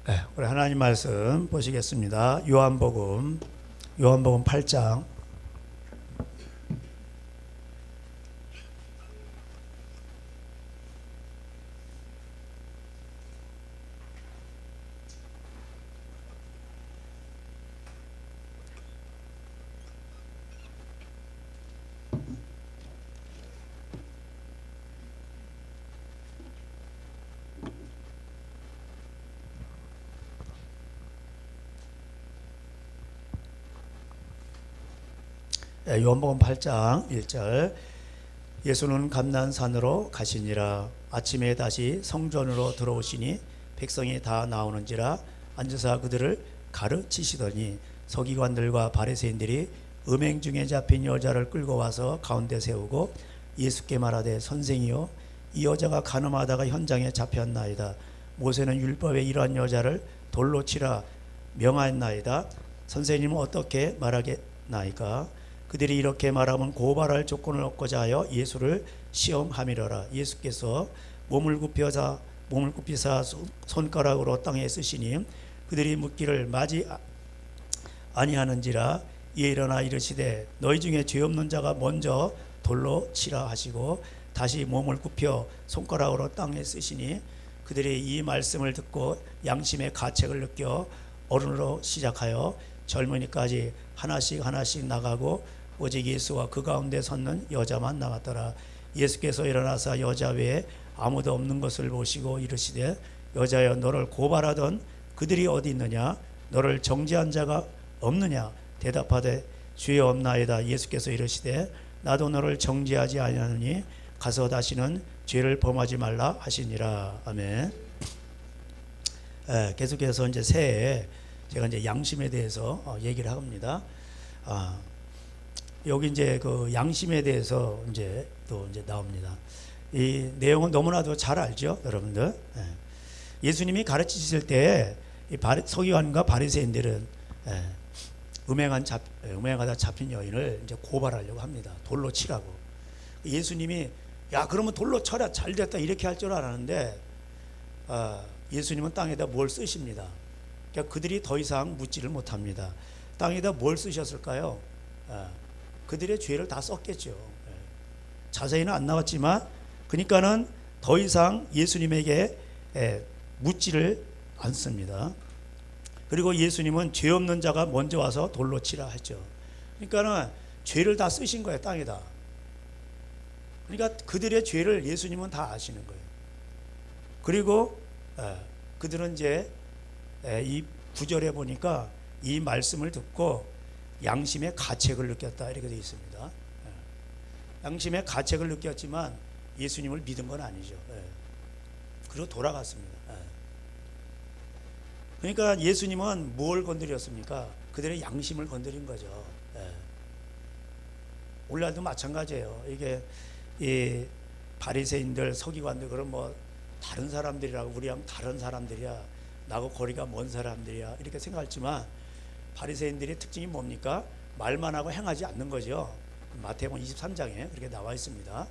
네, 우리 하나님 말씀 보시겠습니다. 요한복음 8장. 요한복음 8장 1절. 예수는 감난산으로 가시니라. 아침에 다시 성전으로 들어오시니 백성이 다 나오는지라 앉으사 그들을 가르치시더니 서기관들과 바리새인들이 음행 중에 잡힌 여자를 끌고 와서 가운데 세우고 예수께 말하되 선생이요 이 여자가 간음하다가 현장에 잡혔나이다. 모세는 율법에 이러한 여자를 돌로 치라 명하였나이다. 선생님은 어떻게 말하겠나이까? 그들이 이렇게 말하면 고발할 조건을 얻고자 하여 예수를 시험함이러라. 예수께서 몸을 굽히사 손가락으로 땅에 쓰시니 그들이 묻기를 마지 아니하는지라. 이에 일어나 이르시되 너희 중에 죄 없는 자가 먼저 돌로 치라 하시고 다시 몸을 굽혀 손가락으로 땅에 쓰시니 그들이 이 말씀을 듣고 양심의 가책을 느껴 어른으로 시작하여 젊은이까지 하나씩 나가고 오직 예수와 그 가운데 섰는 여자만 남았더라. 예수께서 일어나사 여자 외에 아무도 없는 것을 보시고 이르시되 여자여 너를 고발하던 그들이 어디 있느냐? 너를 정죄한 자가 없느냐? 대답하되 주여 없나이다. 예수께서 이르시되 나도 너를 정죄하지 아니하느니 가서 다시는 죄를 범하지 말라 하시니라. 아멘. 계속해서 이제 새해 제가 이제 양심에 대해서 얘기를 합니다. 여기 이제 그 양심에 대해서 이제 또 이제 나옵니다. 이 내용은 너무나도 잘 알죠, 여러분들. 예수님이 가르치실 때 서기관과 바리새인들은 음행하다 잡힌 여인을 이제 고발하려고 합니다. 돌로 치라고. 예수님이 야 그러면 돌로 쳐라 잘됐다 이렇게 할 줄 알았는데 예수님은 땅에다 뭘 쓰십니다. 그러니까 그들이 더 이상 묻지를 못합니다. 땅에다 뭘 쓰셨을까요? 그들의 죄를 다 썼겠죠. 자세히는 안 나왔지만 그러니까는 더 이상 예수님에게 묻지를 않습니다. 그리고 예수님은 죄 없는 자가 먼저 와서 돌로 치라 했죠. 그러니까는 죄를 다 쓰신 거예요, 땅에다. 그러니까 그들의 죄를 예수님은 다 아시는 거예요. 그리고 그들은 이제 이 구절에 보니까 이 말씀을 듣고 양심의 가책을 느꼈다 이렇게 되어 있습니다. 양심의 가책을 느꼈지만 예수님을 믿은 건 아니죠. 그리고 돌아갔습니다. 그러니까 예수님은 뭘 건드렸습니까? 그들의 양심을 건드린 거죠. 오늘날도 마찬가지예요. 이게 이 바리새인들, 서기관들 그런 뭐 다른 사람들이라고 우리랑 다른 사람들이야, 나하고 거리가 먼 사람들이야 이렇게 생각했지만 바리새인들의 특징이 뭡니까? 말만 하고 행하지 않는 거죠. 마태복음 23장에 그렇게 나와 있습니다.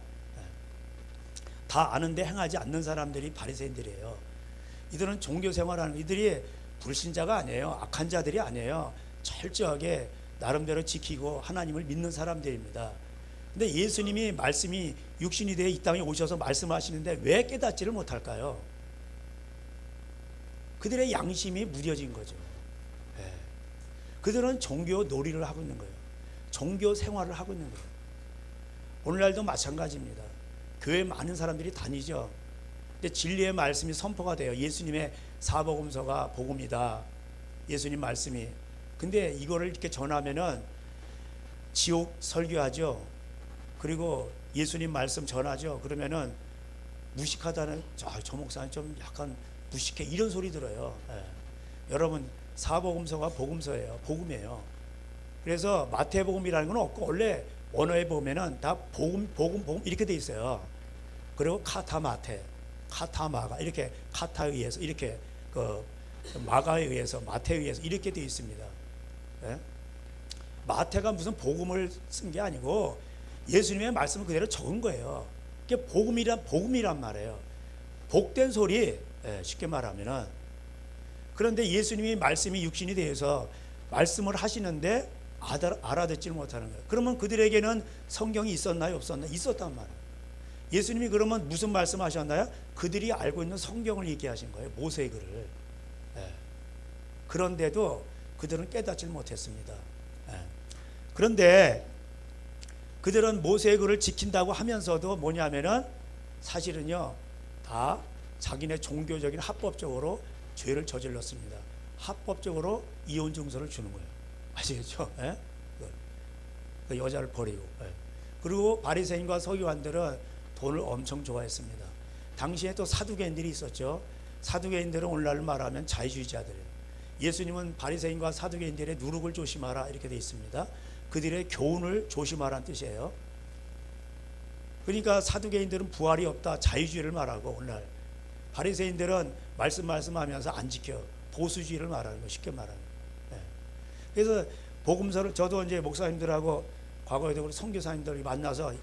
다 아는데 행하지 않는 사람들이 바리새인들이에요. 이들은 종교 생활하는 이들이 불신자가 아니에요. 악한 자들이 아니에요. 철저하게 나름대로 지키고 하나님을 믿는 사람들입니다. 근데 예수님이 말씀이 육신이 되어 이 땅에 오셔서 말씀하시는데 왜 깨닫지를 못할까요? 그들의 양심이 무뎌진 거죠. 그들은 종교 놀이를 하고 있는 거예요. 종교 생활을 하고 있는 거예요. 오늘날도 마찬가지입니다. 교회 많은 사람들이 다니죠. 근데 진리의 말씀이 선포가 돼요. 예수님의 사복음서가 복음이다. 예수님 말씀이. 근데 이거를 이렇게 전하면은 지옥 설교하죠. 그리고 예수님 말씀 전하죠. 그러면은 무식하다는 저 목사는 좀 약간 무식해 이런 소리 들어요. 여러분 사복음서가 복음서예요. 복음이에요. 그래서 마태복음이라는 건 없고 원래 원어에 보면은 다 복음 이렇게 돼 있어요. 그리고 카타마테, 카타마가 이렇게 카타에 의해서 이렇게 그 마가에 의해서 마태에 의해서 이렇게 돼 있습니다. 마태가 무슨 복음을 쓴 게 아니고 예수님의 말씀을 그대로 적은 거예요. 그게 복음이란 말이에요. 복된 소리, 쉽게 말하면은 그런데 예수님이 말씀이 육신이 되어서 말씀을 하시는데 알아듣지를 못하는 거예요. 그러면 그들에게는 성경이 있었나요, 없었나요? 있었단 말이에요. 예수님이 그러면 무슨 말씀하셨나요? 그들이 알고 있는 성경을 얘기하신 거예요. 모세의 글을. 예. 그런데도 그들은 깨닫지 못했습니다. 예. 그런데 그들은 모세의 글을 지킨다고 하면서도 뭐냐면은 사실은요 다 자기네 종교적인 합법적으로 죄를 저질렀습니다. 합법적으로 이혼 증서를 주는 거예요. 아시겠죠? 예? 그 여자를 버리고. 예. 그리고 바리새인과 서기관들은 돈을 엄청 좋아했습니다. 당시에 또 사두개인들이 있었죠. 사두개인들은 오늘날 말하면 자유주의자들이에요. 예수님은 바리새인과 사두개인들의 누룩을 조심하라 이렇게 되어 있습니다. 그들의 교훈을 조심하라는 뜻이에요. 그러니까 사두개인들은 부활이 없다, 자유주의를 말하고, 오늘날 바리새인들은 말씀하면서 안 지켜, 보수주의를 말하는 거, 쉽게 말하는 거. 예. 그래서 복음서를 저도 이제 목사님들하고 과거에도 선교사님들이 만나서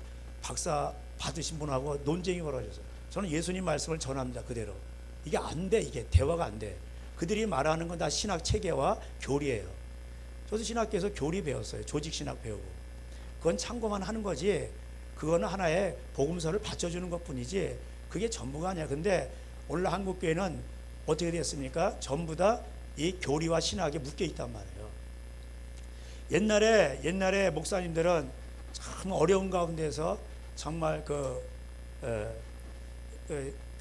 박사 받으신 분하고 논쟁이 벌어져서 저는 예수님 말씀을 전합니다. 그대로. 이게 안 돼. 이게 대화가 안 돼. 그들이 말하는 건 다 신학 체계와 교리예요. 저도 신학교에서 교리 배웠어요. 조직신학 배우고. 그건 참고만 하는 거지, 그거는 하나의 복음서를 받쳐주는 것 뿐이지 그게 전부가 아니야. 근데 오늘 한국교회는 어떻게 됐습니까? 전부 다 이 교리와 신학에 묶여 있단 말이에요. 옛날에 목사님들은 참 어려운 가운데서 정말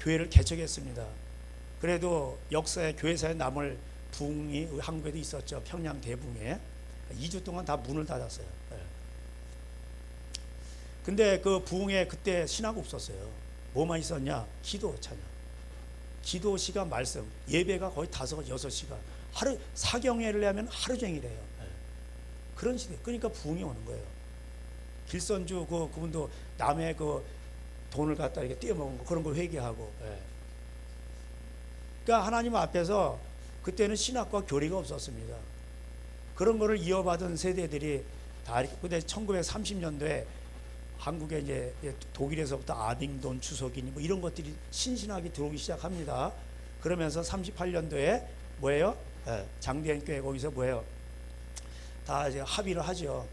교회를 개척했습니다. 그래도 역사에, 교회사에 남을 부흥이 한국에도 있었죠. 평양 대붕에 2주 동안 다 문을 닫았어요. 근데 그 부흥에 그때 신학 없었어요. 뭐만 있었냐? 기도, 찬양, 기도 시간, 말씀, 예배가 거의 5, 6시간, 하루 사경회를 하면 하루 종일 해요. 그런 시대. 그러니까 부흥이 오는 거예요. 길선주 그분도 남의 그 돈을 갖다 이렇게 떼어먹은 거, 그런 거 회개하고. 그러니까 하나님 앞에서 그때는 신학과 교리가 없었습니다. 그런 거를 이어받은 세대들이 다 이렇게. 근데 1930년도에 한국에 이제 독일에서부터 아빙돈, 주석이니 뭐 이런 것들이 신신학이 들어오기 시작합니다. 그러면서 38년도에 뭐예요? 장대현교회 거기서 뭐예요? 다 이제 합의를 하죠.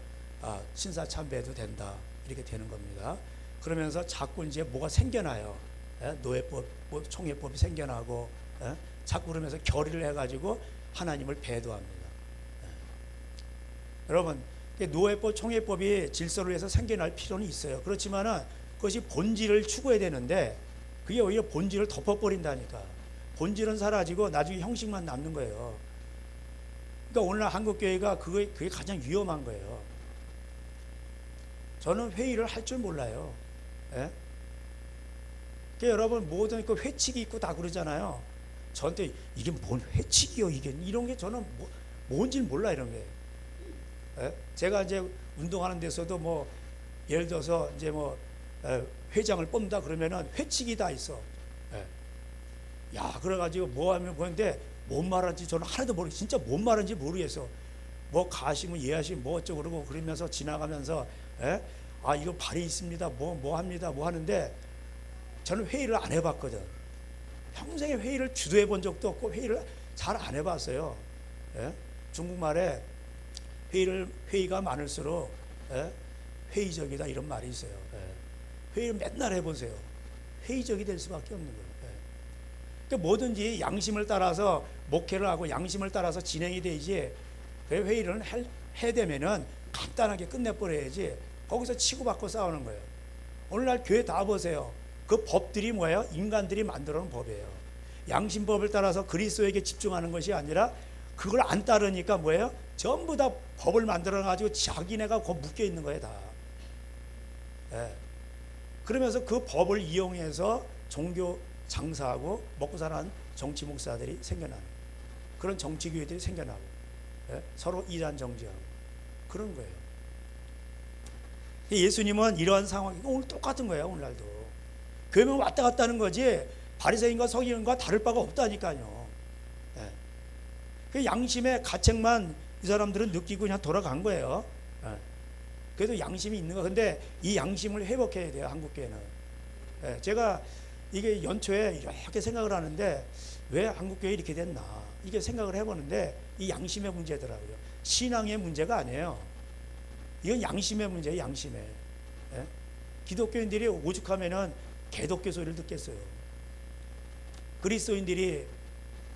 신사참배도 된다, 이렇게 되는 겁니다. 그러면서 자꾸 이제 뭐가 생겨나요. 노예법, 총회법이 생겨나고, 자꾸 그러면서 결의를 해가지고 하나님을 배도합니다. 여러분, 노예법, 총회법이 질서를 위해서 생겨날 필요는 있어요. 그렇지만은 그것이 본질을 추구해야 되는데 그게 오히려 본질을 덮어버린다니까. 본질은 사라지고 나중에 형식만 남는 거예요. 그러니까 오늘날 한국교회가 그게 가장 위험한 거예요. 저는 회의를 할 줄 몰라요. 예? 그러니까 여러분, 모든 그 회칙이 있고 다 그러잖아요. 저한테 이게 뭔 회칙이요, 이게 이런 게 저는 뭔지 몰라, 이런 게. 예? 제가 이제 운동하는 데서도 뭐 예를 들어서 이제 회장을 뽑는다 그러면은 회칙이 다 있어. 예. 야, 그래가지고 뭐 하면 보는데 뭔 말하는지 저는 하나도 모르겠어. 진짜 뭔 말하는지 모르겠어. 뭐 가시면 예하시면 뭐 어쩌고 그러고 그러면서 지나가면서, 예? 이거 발이 있습니다. 뭐 합니다. 뭐 하는데 저는 회의를 안 해봤거든. 평생에 회의를 주도해 본 적도 없고 회의를 잘 안 해봤어요. 예? 중국말에 회의가 많을수록, 예? 회의적이다, 이런 말이 있어요. 예. 회의를 맨날 해보세요. 회의적이 될 수밖에 없는 거예요. 예. 그러니까 뭐든지 양심을 따라서 목회를 하고 양심을 따라서 진행이 되지, 회의를 해대면은 간단하게 끝내버려야지 거기서 치고받고 싸우는 거예요. 오늘날 교회 다 보세요. 그 법들이 뭐예요? 인간들이 만들어 놓은 법이에요. 양심법을 따라서 그리스도에게 집중하는 것이 아니라 그걸 안 따르니까 뭐예요? 전부 다 법을 만들어 가지고 자기네가 거 묶여 있는 거예요, 다. 예. 그러면서 그 법을 이용해서 종교 장사하고 먹고 사는 정치 목사들이 생겨나는, 그런 정치교회들이 생겨나고, 예? 서로 이단 정지하고 그런 거예요. 예수님은 이러한 상황이 오늘 똑같은 거예요. 오늘날도 교회는 왔다 갔다 하는 거지 바리새인과 서기관과 다를 바가 없다니까요. 예. 그 양심의 가책만 이 사람들은 느끼고 그냥 돌아간 거예요. 예. 그래도 양심이 있는 거. 근데 이 양심을 회복해야 돼요, 한국교회는. 예. 제가 이게 연초에 이렇게 생각을 하는데 왜 한국교회 이렇게 됐나. 이게 생각을 해보는데 이 양심의 문제더라고요. 신앙의 문제가 아니에요. 이건 양심의 문제예요. 양심의. 예? 기독교인들이 오죽하면은 개독교 소리를 듣겠어요. 그리스도인들이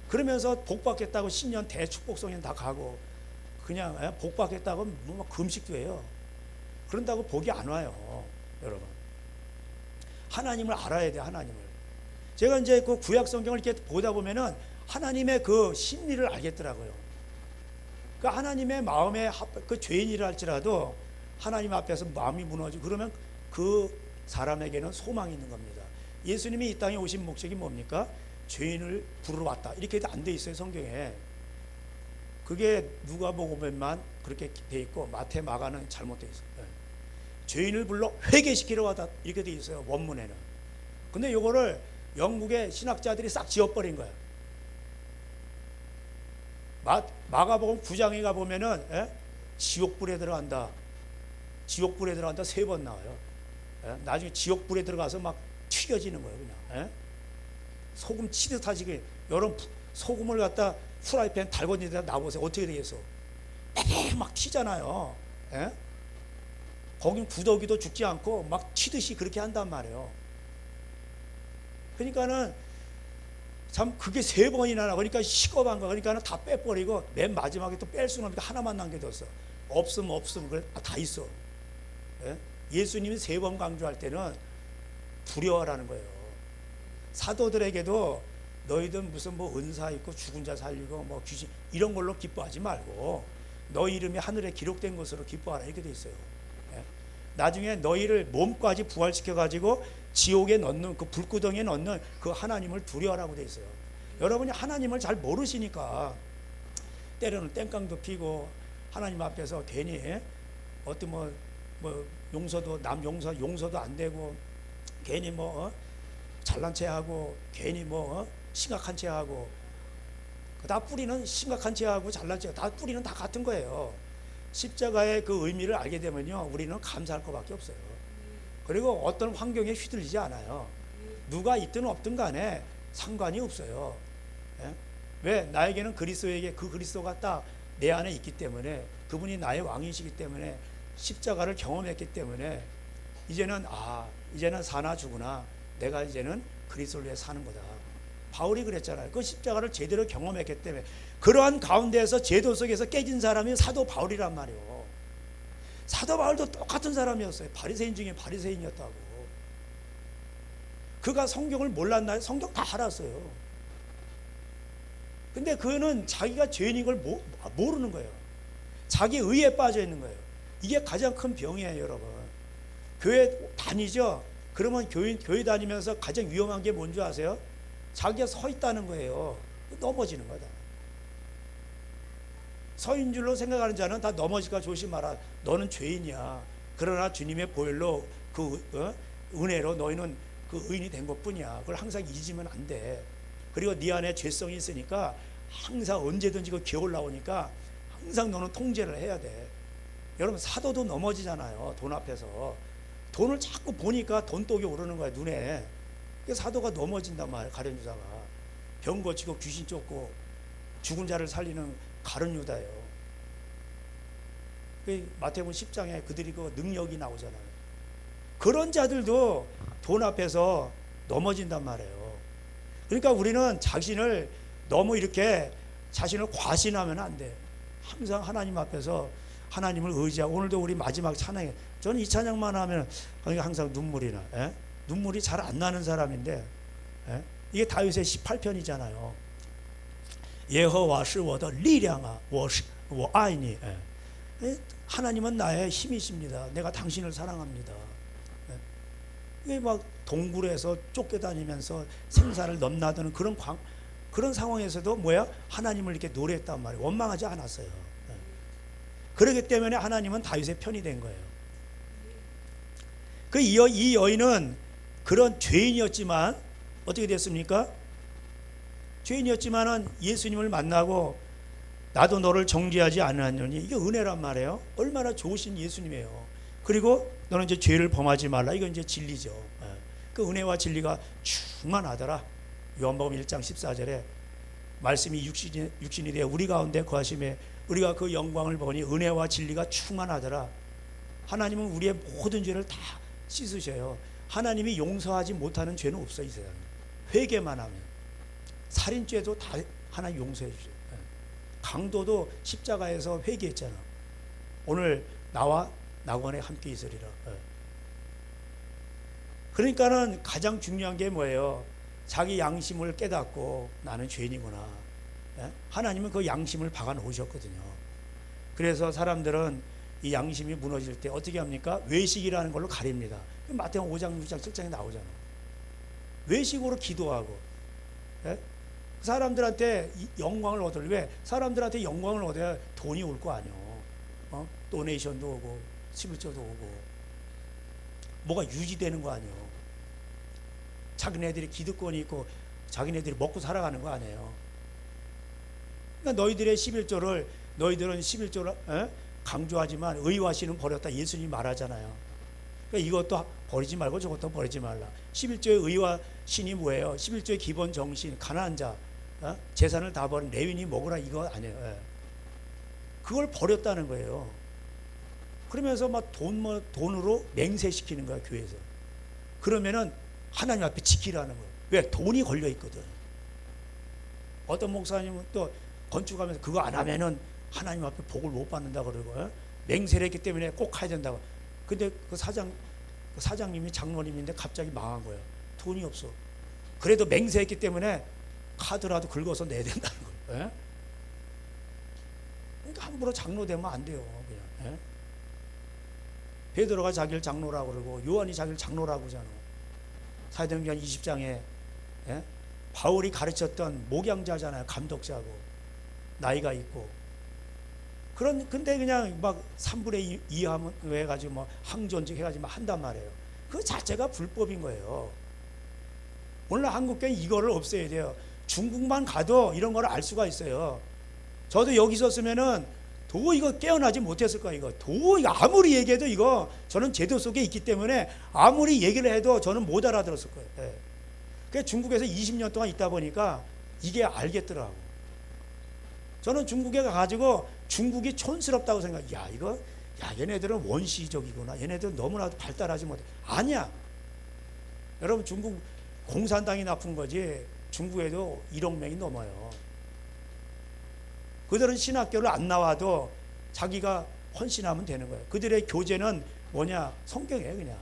그러면서 복 받겠다고 신년 대축복성엔 다 가고 그냥 복 받겠다고 뭐 금식도 해요. 그런다고 복이 안 와요, 여러분. 하나님을 알아야 돼요, 하나님을. 제가 이제 그 구약 성경을 이렇게 보다 보면은 하나님의 그 심리를 알겠더라고요. 그 하나님의 마음에 그 죄인이라 할지라도 하나님 앞에서 마음이 무너지고 그러면 그 사람에게는 소망이 있는 겁니다. 예수님이 이 땅에 오신 목적이 뭡니까? 죄인을 부르러 왔다. 이렇게 안 돼 있어요, 성경에. 그게 누가복음에만 그렇게 돼 있고 마태, 마가는 잘못돼 있어요. 죄인을 불러 회개시키러 왔다 이렇게 돼 있어요, 원문에는. 근데 이거를 영국의 신학자들이 싹 지워버린 거예요. 마가복음 9장에 가보면은 지옥불에 들어간다. 지옥불에 들어간다 3번 나와요. 나중에 지옥불에 들어가서 막 튀겨지는 거예요, 그냥. 소금 치듯 하지. 여러분 소금을 갖다 후라이팬 달궈진 데다 놔보세요. 어떻게 되겠어? 막 튀잖아요. 거긴 구더기도 죽지 않고 막 튀듯이 그렇게 한단 말이에요. 그러니까는 참 그게 3번이나 나. 그러니까 시겁한 거. 그러니까 다 빼버리고 맨 마지막에 또 뺄 수는 없으니까 하나만 남겨뒀어. 없으면 그래 다 있어. 예수님이 3번 강조할 때는 두려워라는 거예요. 사도들에게도 너희들 무슨 뭐 은사 있고 죽은 자 살리고 뭐 귀신 이런 걸로 기뻐하지 말고 너희 이름이 하늘에 기록된 것으로 기뻐하라 이렇게 돼 있어요. 나중에 너희를 몸까지 부활시켜 가지고 지옥에 넣는 그 불구덩이에 넣는 그 하나님을 두려워하라고 돼 있어요. 여러분이 하나님을 잘 모르시니까 때로는 땡깡도 피고 하나님 앞에서 괜히 어떤 뭐 용서도 남 용서도 안 되고 괜히 뭐 잘난 체 하고 괜히 뭐 심각한 체 하고 다 뿌리는 심각한 체 하고 잘난 체 다 뿌리는 다 같은 거예요. 십자가의 그 의미를 알게 되면요 우리는 감사할 것밖에 없어요. 그리고 어떤 환경에 휘둘리지 않아요. 누가 있든 없든 간에 상관이 없어요. 왜? 나에게는 그리스도에게 그 그리스도가 딱 내 안에 있기 때문에 그분이 나의 왕이시기 때문에 십자가를 경험했기 때문에 이제는 사나 죽으나 내가 이제는 그리스도를 위해 사는 거다. 바울이 그랬잖아요. 그 십자가를 제대로 경험했기 때문에 그러한 가운데에서 제도 속에서 깨진 사람이 사도 바울이란 말이에요. 사도 바울도 똑같은 사람이었어요. 바리새인 중에 바리새인이었다고. 그가 성경을 몰랐나요? 성경 다 알았어요. 근데 그는 자기가 죄인인 걸 모르는 거예요. 자기 의에 빠져 있는 거예요. 이게 가장 큰 병이에요, 여러분. 교회 다니죠? 그러면 교회 다니면서 가장 위험한 게 뭔지 아세요? 자기가 서 있다는 거예요. 넘어지는 거다. 서인 줄로 생각하는 자는 다 넘어질까 조심하라. 너는 죄인이야. 그러나 주님의 보혈로 그 은혜로 너희는 그 의인이 된 것뿐이야. 그걸 항상 잊으면 안 돼. 그리고 네 안에 죄성이 있으니까 항상 언제든지 그 기어 올라오니까 항상 너는 통제를 해야 돼. 여러분 사도도 넘어지잖아요. 돈 앞에서. 돈을 자꾸 보니까 돈독이 오르는 거야 눈에. 사도가 넘어진단 말이에요. 가룟 유다가 병 고치고 귀신 쫓고 죽은 자를 살리는 가룟 유다예요. 마태복음 10장에 그들이 그 능력이 나오잖아요. 그런 자들도 돈 앞에서 넘어진단 말이에요. 그러니까 우리는 자신을 너무 이렇게 자신을 과신하면 안 돼. 항상 하나님 앞에서 하나님을 의지하고. 오늘도 우리 마지막 찬양에 저는 이 찬양만 하면 항상 눈물이 나. 눈물이 잘 안 나는 사람인데 이게 다윗의 18편이잖아요. 예호와 是我的力量啊我爱你. 하나님은 나의 힘이십니다. 내가 당신을 사랑합니다. 이게 막 동굴에서 쫓겨다니면서 생사를 넘나드는 그런 상황에서도 하나님을 이렇게 노래했단 말이에요. 원망하지 않았어요. 그렇기 때문에 하나님은 다윗의 편이 된 거예요. 이 여인은 그런 죄인이었지만 어떻게 됐습니까? 죄인이었지만은 예수님을 만나고 나도 너를 정죄하지 않았느니 이게 은혜란 말이에요. 얼마나 좋으신 예수님이에요. 그리고 너는 이제 죄를 범하지 말라. 이건 이제 진리죠. 그 은혜와 진리가 충만하더라. 요한복음 1장 14절에 말씀이 육신이 되어 우리 가운데 거하심에 우리가 그 영광을 보니 은혜와 진리가 충만하더라. 하나님은 우리의 모든 죄를 다 씻으셔요. 하나님이 용서하지 못하는 죄는 없어요. 이 세상에. 회개만 하면. 살인죄도 다 하나님 용서해 주세요. 강도도 십자가에서 회개했잖아. 오늘 나와 낙원에 함께 있으리라. 그러니까는 가장 중요한 게 뭐예요? 자기 양심을 깨닫고 나는 죄인이구나. 하나님은 그 양심을 박아 놓으셨거든요. 그래서 사람들은 이 양심이 무너질 때 어떻게 합니까? 외식이라는 걸로 가립니다. 마태복음 5장, 6장, 7장에 나오잖아. 외식으로 기도하고. 그 사람들한테 영광을 얻을, 왜? 사람들한테 영광을 얻어야 돈이 올 거 아니요. 도네이션도 오고 11조도 오고 뭐가 유지되는 거 아니요. 자기네들이 기득권이 있고 자기네들이 먹고 살아가는 거 아니에요. 그러니까 너희들의 11조를 너희들은 11조를 강조하지만 의와 신은 버렸다 예수님이 말하잖아요. 그러니까 이것도 버리지 말고 저것도 버리지 말라. 11조의 의와 신이 뭐예요? 11조의 기본 정신, 가난한 자, 재산을 다 버린 레위인이 먹으라 이거 아니에요. 그걸 버렸다는 거예요. 그러면서 막 돈으로 맹세시키는 거야, 교회에서. 그러면은 하나님 앞에 지키라는 거예요. 왜? 돈이 걸려 있거든. 어떤 목사님은 또 건축하면서 그거 안 하면은 하나님 앞에 복을 못 받는다 그러고 맹세를 했기 때문에 꼭 가야 된다고. 근데 그 사장님이 장로님인데 갑자기 망한 거예요. 돈이 없어. 그래도 맹세했기 때문에 카드라도 긁어서 내야 된다는 거예요. 그러니까 함부로 장로 되면 안 돼요. 그냥. 베드로가 자기를 장로라고 그러고 요한이 자기를 장로라고 하잖아. 사도행전 20장에 바울이 가르쳤던 목양자잖아요. 감독자고 나이가 있고. 근데 그냥 막 3분의 2 하면 해가지고 뭐 항존직 해가지고 막 한단 말이에요. 그 자체가 불법인 거예요. 오늘 한국교회 이거를 없애야 돼요. 중국만 가도 이런 걸 알 수가 있어요. 저도 여기 있었으면은 도저히 이거 깨어나지 못했을 거예요. 이거 도저히 아무리 얘기해도 이거 저는 제도 속에 있기 때문에 아무리 얘기를 해도 저는 못 알아들었을 거예요. 그래서 중국에서 20년 동안 있다 보니까 이게 알겠더라고. 저는 중국에 가가지고 중국이 촌스럽다고 생각해. 얘네들은 원시적이구나. 얘네들은 너무나도 발달하지 못해. 아니야. 여러분 중국 공산당이 나쁜 거지 중국에도 1억 명이 넘어요. 그들은 신학교를 안 나와도 자기가 헌신하면 되는 거예요. 그들의 교재는 뭐냐? 성경이에요. 그냥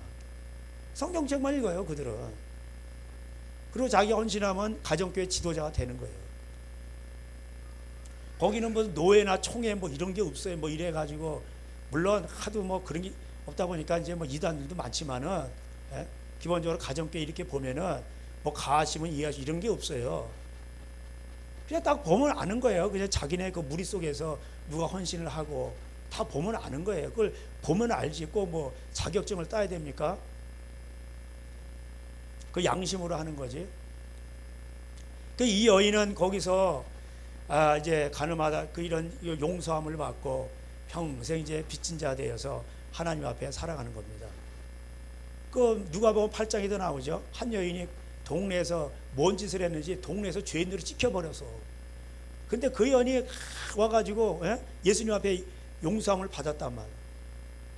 성경책만 읽어요. 그들은. 그리고 자기가 헌신하면 가정교회 지도자가 되는 거예요. 거기는 뭐 노예나 총회 뭐 이런 게 없어요. 뭐 이래가지고 물론 하도 뭐 그런 게 없다 보니까 이제 뭐 이단들도 많지만은 기본적으로 가정교회 이렇게 보면은 뭐 가하시면 이해하시 이런 게 없어요. 그냥 딱 보면 아는 거예요. 그냥 자기네 그 무리 속에서 누가 헌신을 하고 다 보면 아는 거예요. 그걸 보면 알지. 꼭 뭐 자격증을 따야 됩니까? 그 양심으로 하는 거지. 그 이 여인은 거기서 이제 가늠하다 그 이런 용서함을 받고 평생 이제 빚진 자 되어서 하나님 앞에 살아가는 겁니다. 그 누가복음 8장에도 나오죠. 한 여인이 동네에서 뭔 짓을 했는지 동네에서 죄인들을 찍혀버려서. 근데 그 여인이 와가지고 예수님 앞에 용서함을 받았단 말이에요.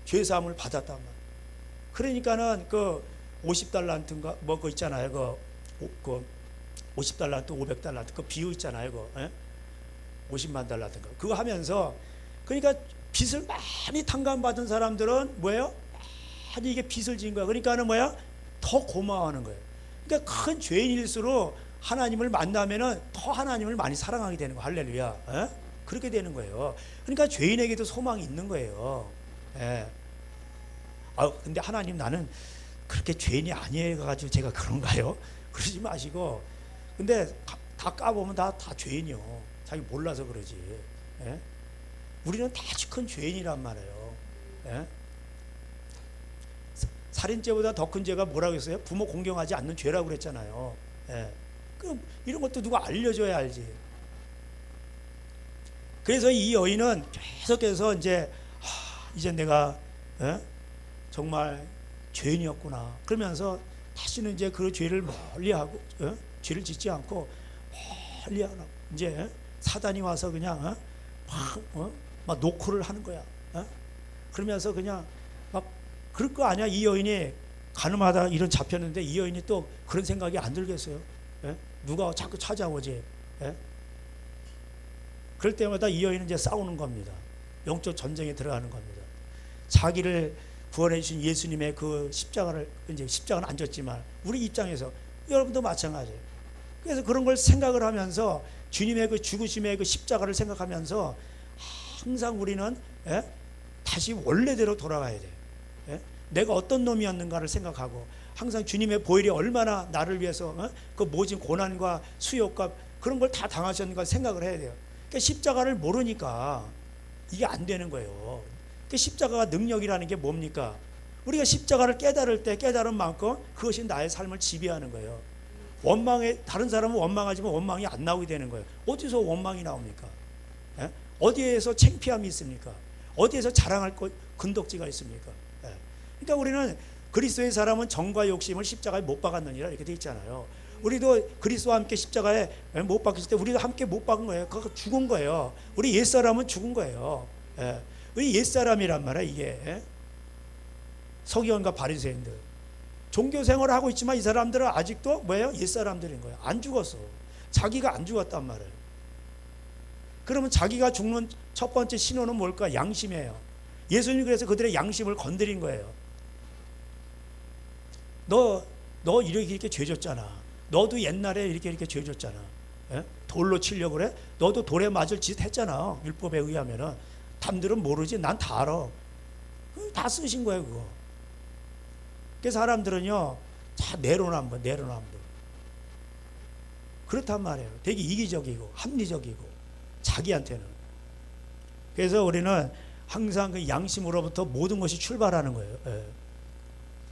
죄사함을 받았단 말이에요. 그러니까는 그 50달란트인가 뭐 그거 있잖아요. 그 50달란트 500달란트 그 비유 있잖아요. 그 50만 달란트인가 그거 하면서 그러니까 빚을 많이 탕감받은 사람들은 뭐예요? 많이 이게 빚을 진 거야. 그러니까는 뭐야? 더 고마워하는 거예요. 그러니까 큰 죄인일수록 하나님을 만나면은 더 하나님을 많이 사랑하게 되는 거예요. 할렐루야. 그렇게 되는 거예요. 그러니까 죄인에게도 소망이 있는 거예요. 근데 하나님 나는 그렇게 죄인이 아니어가지고 제가 그런가요? 그러지 마시고. 근데 다 까보면 다 죄인이요. 자기 몰라서 그러지. 우리는 다 큰 죄인이란 말이에요. 살인죄보다 더 큰 죄가 뭐라고 했어요? 부모 공경하지 않는 죄라고 그랬잖아요. 그럼 이런 것도 누가 알려줘야 알지. 그래서 이 여인은 계속해서 이제 내가 정말 죄인이었구나. 그러면서 다시는 이제 그 죄를 멀리하고 죄를 짓지 않고 멀리하라. 이제 사단이 와서 그냥 막 노크를 하는 거야. 그러면서 그냥 막 그럴 거 아니야. 이 여인이 가늠하다 이런 잡혔는데 이 여인이 또 그런 생각이 안 들겠어요? 누가 자꾸 찾아오지? 그럴 때마다 이 여인은 이제 싸우는 겁니다. 영적 전쟁에 들어가는 겁니다. 자기를 구원해 주신 예수님의 그 십자가를, 이제 십자가는 안 졌지만 우리 입장에서 여러분도 마찬가지예요. 그래서 그런 걸 생각을 하면서 주님의 그 죽으심의 그 십자가를 생각하면서 항상 우리는 다시 원래대로 돌아가야 돼요. 내가 어떤 놈이었는가를 생각하고 항상 주님의 보혈이 얼마나 나를 위해서 그 모진 고난과 수욕과 그런 걸 다 당하셨는가 생각을 해야 돼요. 그러니까 십자가를 모르니까 이게 안 되는 거예요. 그 십자가가 능력이라는 게 뭡니까? 우리가 십자가를 깨달을 때 깨달은 만큼 그것이 나의 삶을 지배하는 거예요. 다른 사람은 원망하지만 원망이 안 나오게 되는 거예요. 어디서 원망이 나옵니까? 어디에서 창피함이 있습니까? 어디에서 자랑할 근덕지가 있습니까? 그러니까 우리는 그리스도의 사람은 정과 욕심을 십자가에 못 박았느니라 이렇게 돼 있잖아요. 우리도 그리스도와 함께 십자가에 못 박혔을 때 우리도 함께 못 박은 거예요. 그거 죽은 거예요. 우리 옛사람은 죽은 거예요. 우리 옛사람이란 말이야 이게. 서기관과 바리새인들 종교 생활을 하고 있지만 이 사람들은 아직도 뭐예요? 옛사람들인 거예요. 안 죽었어. 자기가 안 죽었단 말이에요. 그러면 자기가 죽는 첫 번째 신호는 뭘까? 양심이에요. 예수님이 그래서 그들의 양심을 건드린 거예요. 너 이렇게 죄졌잖아. 너도 옛날에 이렇게 죄졌잖아. 돌로 치려고 그래? 너도 돌에 맞을 짓 했잖아. 율법에 의하면은. 남들은 모르지. 난 다 알아. 다 쓰신 거예요, 그거. 그 사람들은요, 다 내로남불. 그렇단 말이에요. 되게 이기적이고, 합리적이고, 자기한테는. 그래서 우리는 항상 그 양심으로부터 모든 것이 출발하는 거예요.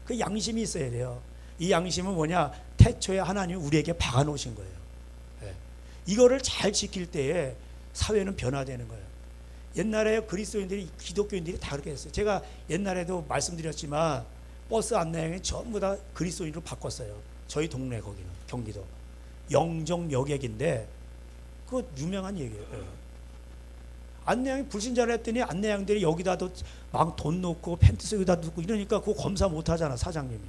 그 양심이 있어야 돼요. 이 양심은 뭐냐? 태초에 하나님이 우리에게 박아놓으신 거예요. 이거를 잘 지킬 때에 사회는 변화되는 거예요. 옛날에 그리스도인들이, 기독교인들이 다 그렇게 했어요. 제가 옛날에도 말씀드렸지만 버스 안내양이 전부 다 그리스도인으로 바꿨어요. 저희 동네 거기는 경기도 영정여객인데 그거 유명한 얘기예요. 안내양이 불신자를 했더니 안내양들이 여기다도 막 돈 넣고 팬티 속에다 넣고 이러니까 그거 검사 못 하잖아, 사장님이.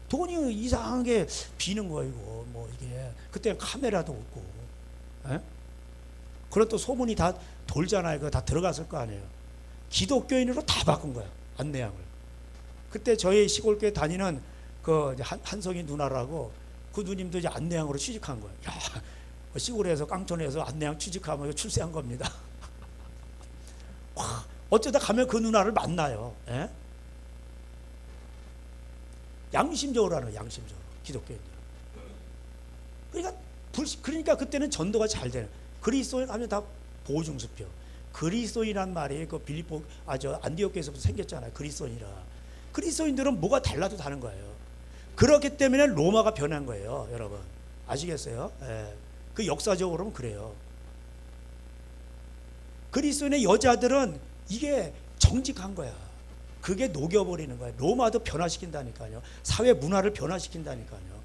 돈이 이상하게 비는 거예요, 이거. 뭐 이게 그때 카메라도 없고. 그리고 또 소문이 다 돌잖아요. 그거 다 들어갔을 거 아니에요. 기독교인으로 다 바꾼 거야, 안내양을. 그때 저희 시골교회 다니는 그 한성희 누나라고 그 누님도 이제 안내양으로 취직한 거예요. 야, 시골에서 깡촌에서 안내양 취직하면 출세한 겁니다. 와, 어쩌다 가면 그 누나를 만나요. 양심적으로 하는 거예요, 양심적으로. 기독교인들. 그러니까 그때는 전도가 잘 되는. 그리스도인 하면 다 보증수표. 그리스도인이란 말이 그 안디옥에서부터 생겼잖아요. 그리스도인이라. 그리스도인들은 뭐가 달라도 다른 거예요. 그렇기 때문에 로마가 변한 거예요, 여러분. 아시겠어요? 그 역사적으로는 그래요. 그리스도인의 여자들은 이게 정직한 거야. 그게 녹여버리는 거예요. 로마도 변화시킨다니까요. 사회 문화를 변화시킨다니까요.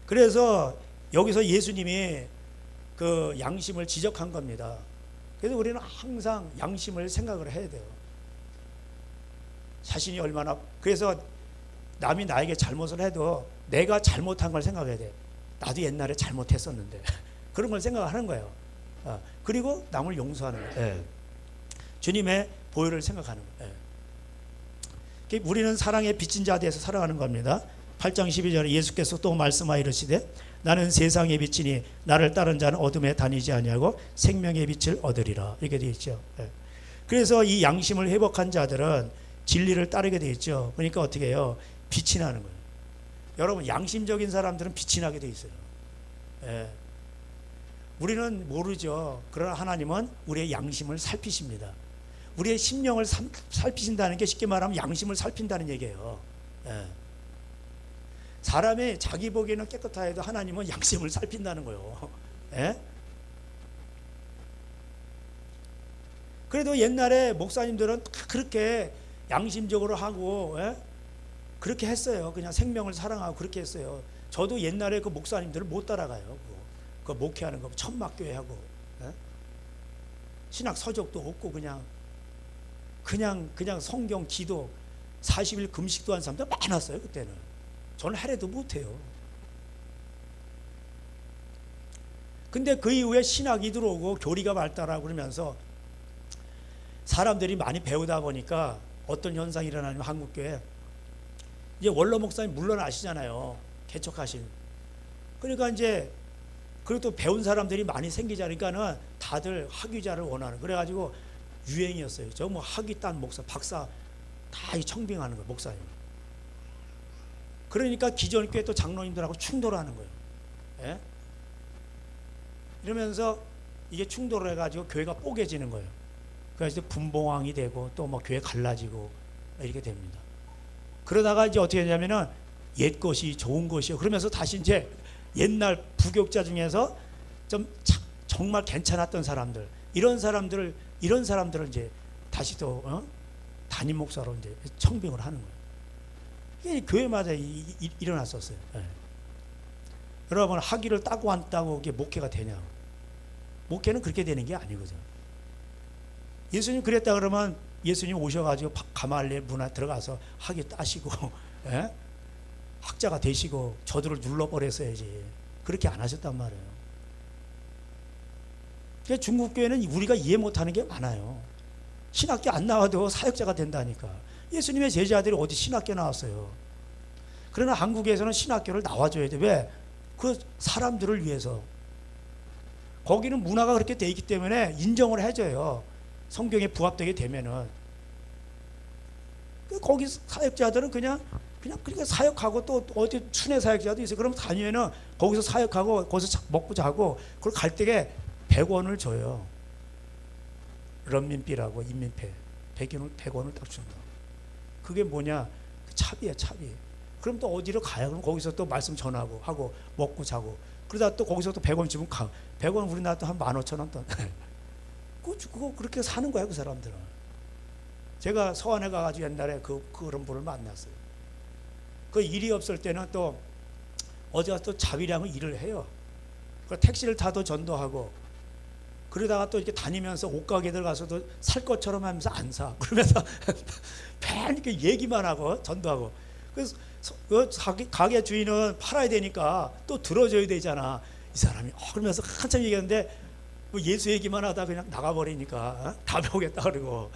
그래서 여기서 예수님이 그 양심을 지적한 겁니다. 그래서 우리는 항상 양심을 생각을 해야 돼요. 자신이 얼마나, 그래서 남이 나에게 잘못을 해도 내가 잘못한 걸 생각해야 돼. 나도 옛날에 잘못했었는데 그런 걸 생각하는 거예요. 그리고 남을 용서하는 거예요. 주님의 보혈을 생각하는 거예요. 우리는 사랑의 빚진 자에 대해서 살아가는 겁니다. 8장 12절에 예수께서 또 말씀하여 이르시되 나는 세상의 빛이니 나를 따른 자는 어둠에 다니지 아니하고 생명의 빛을 얻으리라. 이렇게 되어 있죠. 그래서 이 양심을 회복한 자들은 진리를 따르게 되어 있죠. 그러니까 어떻게 해요? 빛이 나는 거예요. 여러분, 양심적인 사람들은 빛이 나게 되어 있어요. 우리는 모르죠. 그러나 하나님은 우리의 양심을 살피십니다. 우리의 심령을 살피신다는 게 쉽게 말하면 양심을 살핀다는 얘기예요. 사람이 자기 보기에는 깨끗하여도 하나님은 양심을 살핀다는 거예요. 그래도 옛날에 목사님들은 그렇게 양심적으로 하고 그렇게 했어요. 그냥 생명을 사랑하고 그렇게 했어요. 저도 옛날에 그 목사님들을 못 따라가요. 그 목회하는 거 천막교회하고, 예? 신학 서적도 없고 그냥 성경 기도 40일 금식도 한 사람들 많았어요. 그때는 저는 하래도 못해요. 근데 그 이후에 신학이 들어오고 교리가 발달하고 그러면서 사람들이 많이 배우다 보니까 어떤 현상이 일어나냐면, 한국교회 이제 원로 목사님 물러나시잖아요. 개척하신. 그러니까 이제 그리고 또 배운 사람들이 많이 생기자니까는 다들 학위자를 원하는. 그래가지고 유행이었어요. 저 뭐 학위 딴 목사, 박사 다 청빙하는 거예요, 목사님. 그러니까 기존 교회 또 장로님들하고 충돌하는 거예요. 예? 이러면서 이게 충돌을 해가지고 교회가 뽀개지는 거예요. 그래서 분봉왕이 되고 또 뭐 교회 갈라지고 이렇게 됩니다. 그러다가 이제 어떻게 되냐면은 옛 것이 좋은 것이요. 그러면서 다시 이제 옛날 부교육자 중에서 좀 정말 괜찮았던 사람들, 이런 사람들을 이제 다시 또 담임 목사로 이제 청빙을 하는 거예요. 이게 교회마다 일어났었어요. 예. 여러분, 학위를 따고 안 따고 이게 목회가 되냐? 목회는 그렇게 되는 게 아니거든. 예수님 그랬다 그러면 예수님 오셔가지고 가말리엘 문화 들어가서 학위 따시고, 예? 학자가 되시고 저들을 눌러버렸어야지. 그렇게 안 하셨단 말이에요. 그러니까 중국 교회는 우리가 이해 못하는 게 많아요. 신학교 안 나와도 사역자가 된다니까. 예수님의 제자들이 어디 신학교 나왔어요? 그러나 한국에서는 신학교를 나와줘야 돼. 왜? 그 사람들을 위해서. 거기는 문화가 그렇게 돼 있기 때문에 인정을 해줘요. 성경에 부합되게 되면은. 거기 사역자들은 그냥 사역하고, 또 어디 순회 사역자도 있어요. 그럼 다니면은 거기서 사역하고 거기서 먹고 자고, 그걸 갈 때에 100원을 줘요. 런민비라고, 인민폐 100원을 딱 준다. 그게 뭐냐? 차비야, 차비. 그럼 또 어디로 가야? 그럼 거기서 또 말씀 전하고 하고 먹고 자고, 그러다 또 거기서 또 100원 주면 100원 우리나라 또 한 15,000원 돈. 그거 그렇게 사는 거야, 그 사람들은. 제가 서안에 가가지고 옛날에 그런 분을 만났어요. 그 일이 없을 때는 또 어디 가서 또 자비량을 일을 해요. 그 택시를 타도 전도하고, 그러다가 또 이렇게 다니면서 옷가게 들어가서도 살 것처럼 하면서 안 사. 그러면서 팬 이렇게 얘기만 하고 전도하고. 그래서 그 가게 주인은 팔아야 되니까 또 들어줘야 되잖아. 이 사람이 그러면서 한참 얘기하는데 뭐 예수 얘기만 하다 그냥 나가버리니까 다 배우겠다 그러고.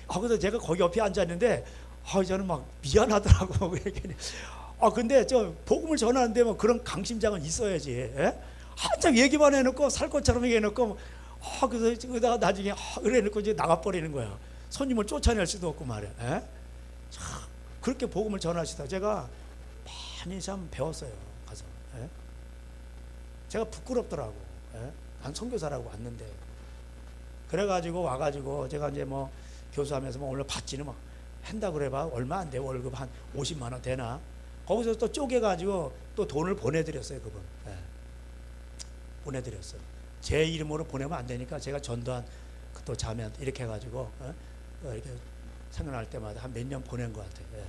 그래서 제가 거기 옆에 앉았는데 저는 막 미안하더라고. 근데 저 복음을 전하는데 뭐 그런 강심장은 있어야지. 예? 한참 얘기만 해놓고 살 것처럼 얘기해놓고 그래서 그러다가 나중에 그래놓고 이제 나가버리는 거야. 손님을 쫓아낼 수도 없고 말이야. 예? 그렇게 복음을 전하시다 제가 많이 참 배웠어요. 가서. 예? 제가 부끄럽더라고. 예? 난 선교사라고 왔는데. 그래가지고 와가지고 제가 이제 뭐 교수하면서 뭐 오늘 받지는 뭐 한다 그래봐 얼마 안 돼. 월급 한 50만 원 되나. 거기서 또 쪼개가지고 또 돈을 보내드렸어요. 그분. 예. 보내드렸어요. 제 이름으로 보내면 안 되니까 제가 전도한 또 자매한테 이렇게 해가지고 이렇게 생각날 때마다 한 몇 년 보낸 것 같아요. 예.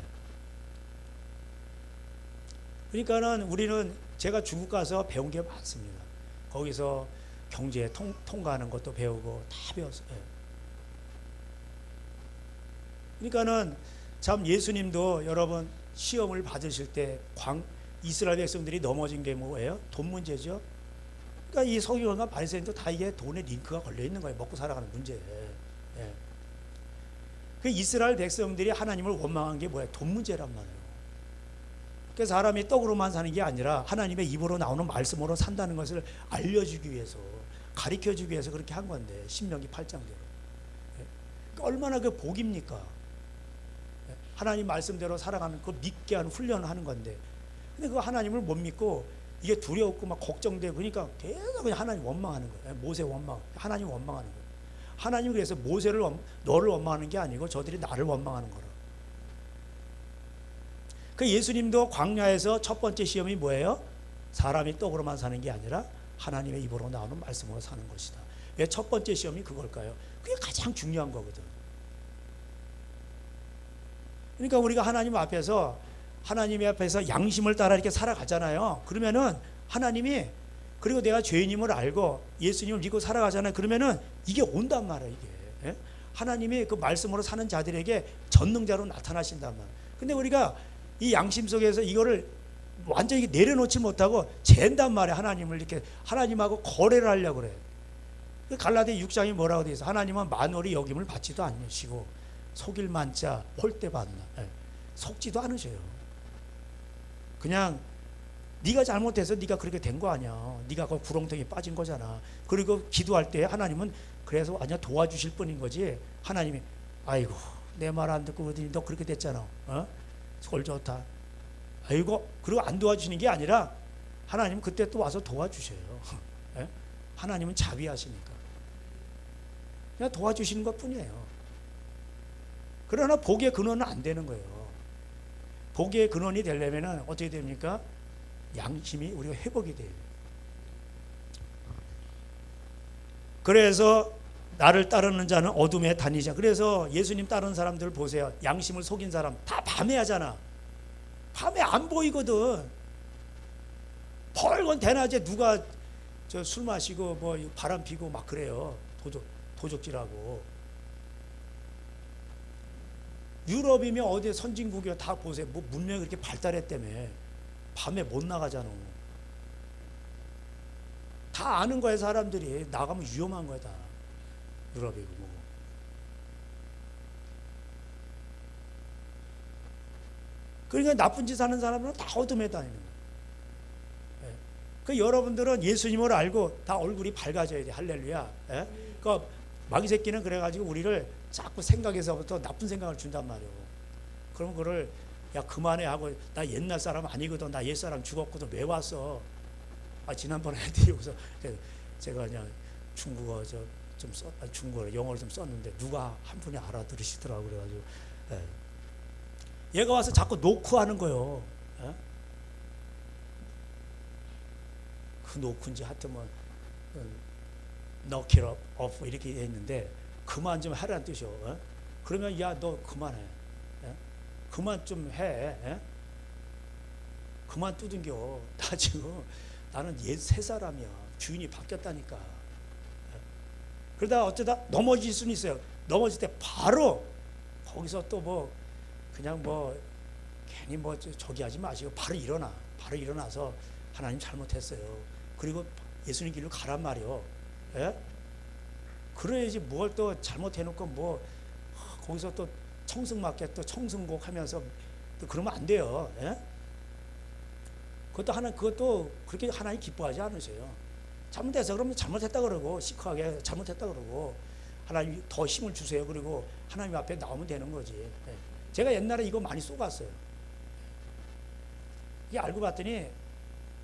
그러니까는 우리는 제가 중국 가서 배운 게 많습니다. 거기서 경제 통과하는 것도 배우고 다 배웠어요. 예. 그러니까는 참 예수님도 여러분 시험을 받으실 때 이스라엘 백성들이 넘어진 게 뭐예요? 돈 문제죠. 그러니까 이 서기관과 바리새인도 다 이게 돈에 링크가 걸려 있는 거예요. 먹고 살아가는 문제. 예. 그 이스라엘 백성들이 하나님을 원망한 게 뭐예요? 돈 문제란 말이에요. 그래서 사람이 떡으로만 사는 게 아니라 하나님의 입으로 나오는 말씀으로 산다는 것을 알려주기 위해서, 가르쳐주기 위해서 그렇게 한 건데, 신명기 8장대로. 예. 그러니까 얼마나 그 복입니까? 하나님 말씀대로 살아가는 그 믿게 하는 훈련을 하는 건데, 근데 그 하나님을 못 믿고 이게 두려웠고 막 걱정되고 그러니까 계속 그냥 하나님 원망하는 거예요. 모세 원망, 하나님 원망하는 거예요. 하나님 그래서 모세를 너를 원망하는 게 아니고 저들이 나를 원망하는 거라. 그 예수님도 광야에서 첫 번째 시험이 뭐예요? 사람이 떡으로만 사는 게 아니라 하나님의 입으로 나오는 말씀으로 사는 것이다. 왜 첫 번째 시험이 그걸까요? 그게 가장 중요한 거거든. 그러니까 우리가 하나님 앞에서 하나님 앞에서 양심을 따라 이렇게 살아가잖아요. 그러면은 하나님이, 그리고 내가 죄인임을 알고 예수님을 믿고 살아가잖아요. 그러면은 이게 온단 말이에요. 이게 하나님이 그 말씀으로 사는 자들에게 전능자로 나타나신단 말이에요. 근데 우리가 이 양심 속에서 이거를 완전히 내려놓지 못하고 잰단 말이에요. 하나님을 이렇게 하나님하고 거래를 하려고 그래요. 갈라디 6장이 뭐라고 돼 있어? 하나님은 만월이 여김을 받지도 않으시고 속일 만자 홀대 받나, 속지도 않으셔요. 그냥 네가 잘못해서 네가 그렇게 된 거 아니야. 네가 그 구렁텅이에 빠진 거잖아. 그리고 기도할 때 하나님은 그래서 완전 도와주실 뿐인 거지. 하나님이 아이고 내 말 안 듣고 너 그렇게 됐잖아. 꼴 좋다. 아이고, 그리고 안 도와주시는 게 아니라 하나님 그때 또 와서 도와주셔요. 하나님은 자비하시니까 그냥 도와주시는 것 뿐이에요. 그러나 복의 근원은 안 되는 거예요. 복의 근원이 되려면 어떻게 됩니까? 양심이 우리가 회복이 돼요. 그래서 나를 따르는 자는 어둠에 다니자. 그래서 예수님 따르는 사람들 보세요. 양심을 속인 사람 다 밤에 하잖아. 밤에 안 보이거든. 벌건 대낮에 누가 저 술 마시고 뭐 바람 피고 막 그래요. 도적질하고. 유럽이면 어디 선진국이요 다 보세요. 뭐 문명이 그렇게 발달했다며. 밤에 못 나가잖아. 다 아는 거야. 사람들이 나가면 위험한 거야. 다 유럽이고 뭐고. 그러니까 나쁜 짓 하는 사람은 다 어둠에 다니는 거예요. 그 여러분들은 예수님을 알고 다 얼굴이 밝아져야 돼. 할렐루야. 그 마귀 새끼는 그래가지고 우리를 자꾸 생각에서부터 나쁜 생각을 준단 말이에요. 그럼 그걸 야 그만해 하고, 나 옛날 사람 아니거든. 나 옛 사람 죽었거든. 왜 왔어? 지난번에 여기서 제가 그냥 중국어 중국어 영어를 좀 썼는데 누가 한 분이 알아들으시더라고. 그래가지고 얘가 와서 자꾸 놓고 하는 거예요. 그 놓고인지 하여튼 뭐 knock it off 이렇게 했는데 그만 좀 하라는 뜻이요. 그러면 야 너 그만해. 그만 좀 해. 그만 두든겨. 나 지금 나는 옛 새 사람이야. 주인이 바뀌었다니까. 그러다 어쩌다 넘어질 수는 있어요. 넘어질 때 바로 거기서 또 뭐 그냥 뭐 괜히 뭐 저기 하지 마시고 바로 일어나. 바로 일어나서 하나님 잘못했어요. 그리고 예수님 길로 가란 말이요. 그래야지 뭘 또 잘못해놓고 뭐 거기서 또 청승맞게 또 청승곡 하면서 또 그러면 안 돼요. 그것도 그렇게 하나님 기뻐하지 않으세요. 잘못해서 그러면 잘못했다 그러고 시크하게 잘못했다 그러고 하나님 더 힘을 주세요. 그리고 하나님 앞에 나오면 되는 거지. 제가 옛날에 이거 많이 쏘갔어요. 이게 알고 봤더니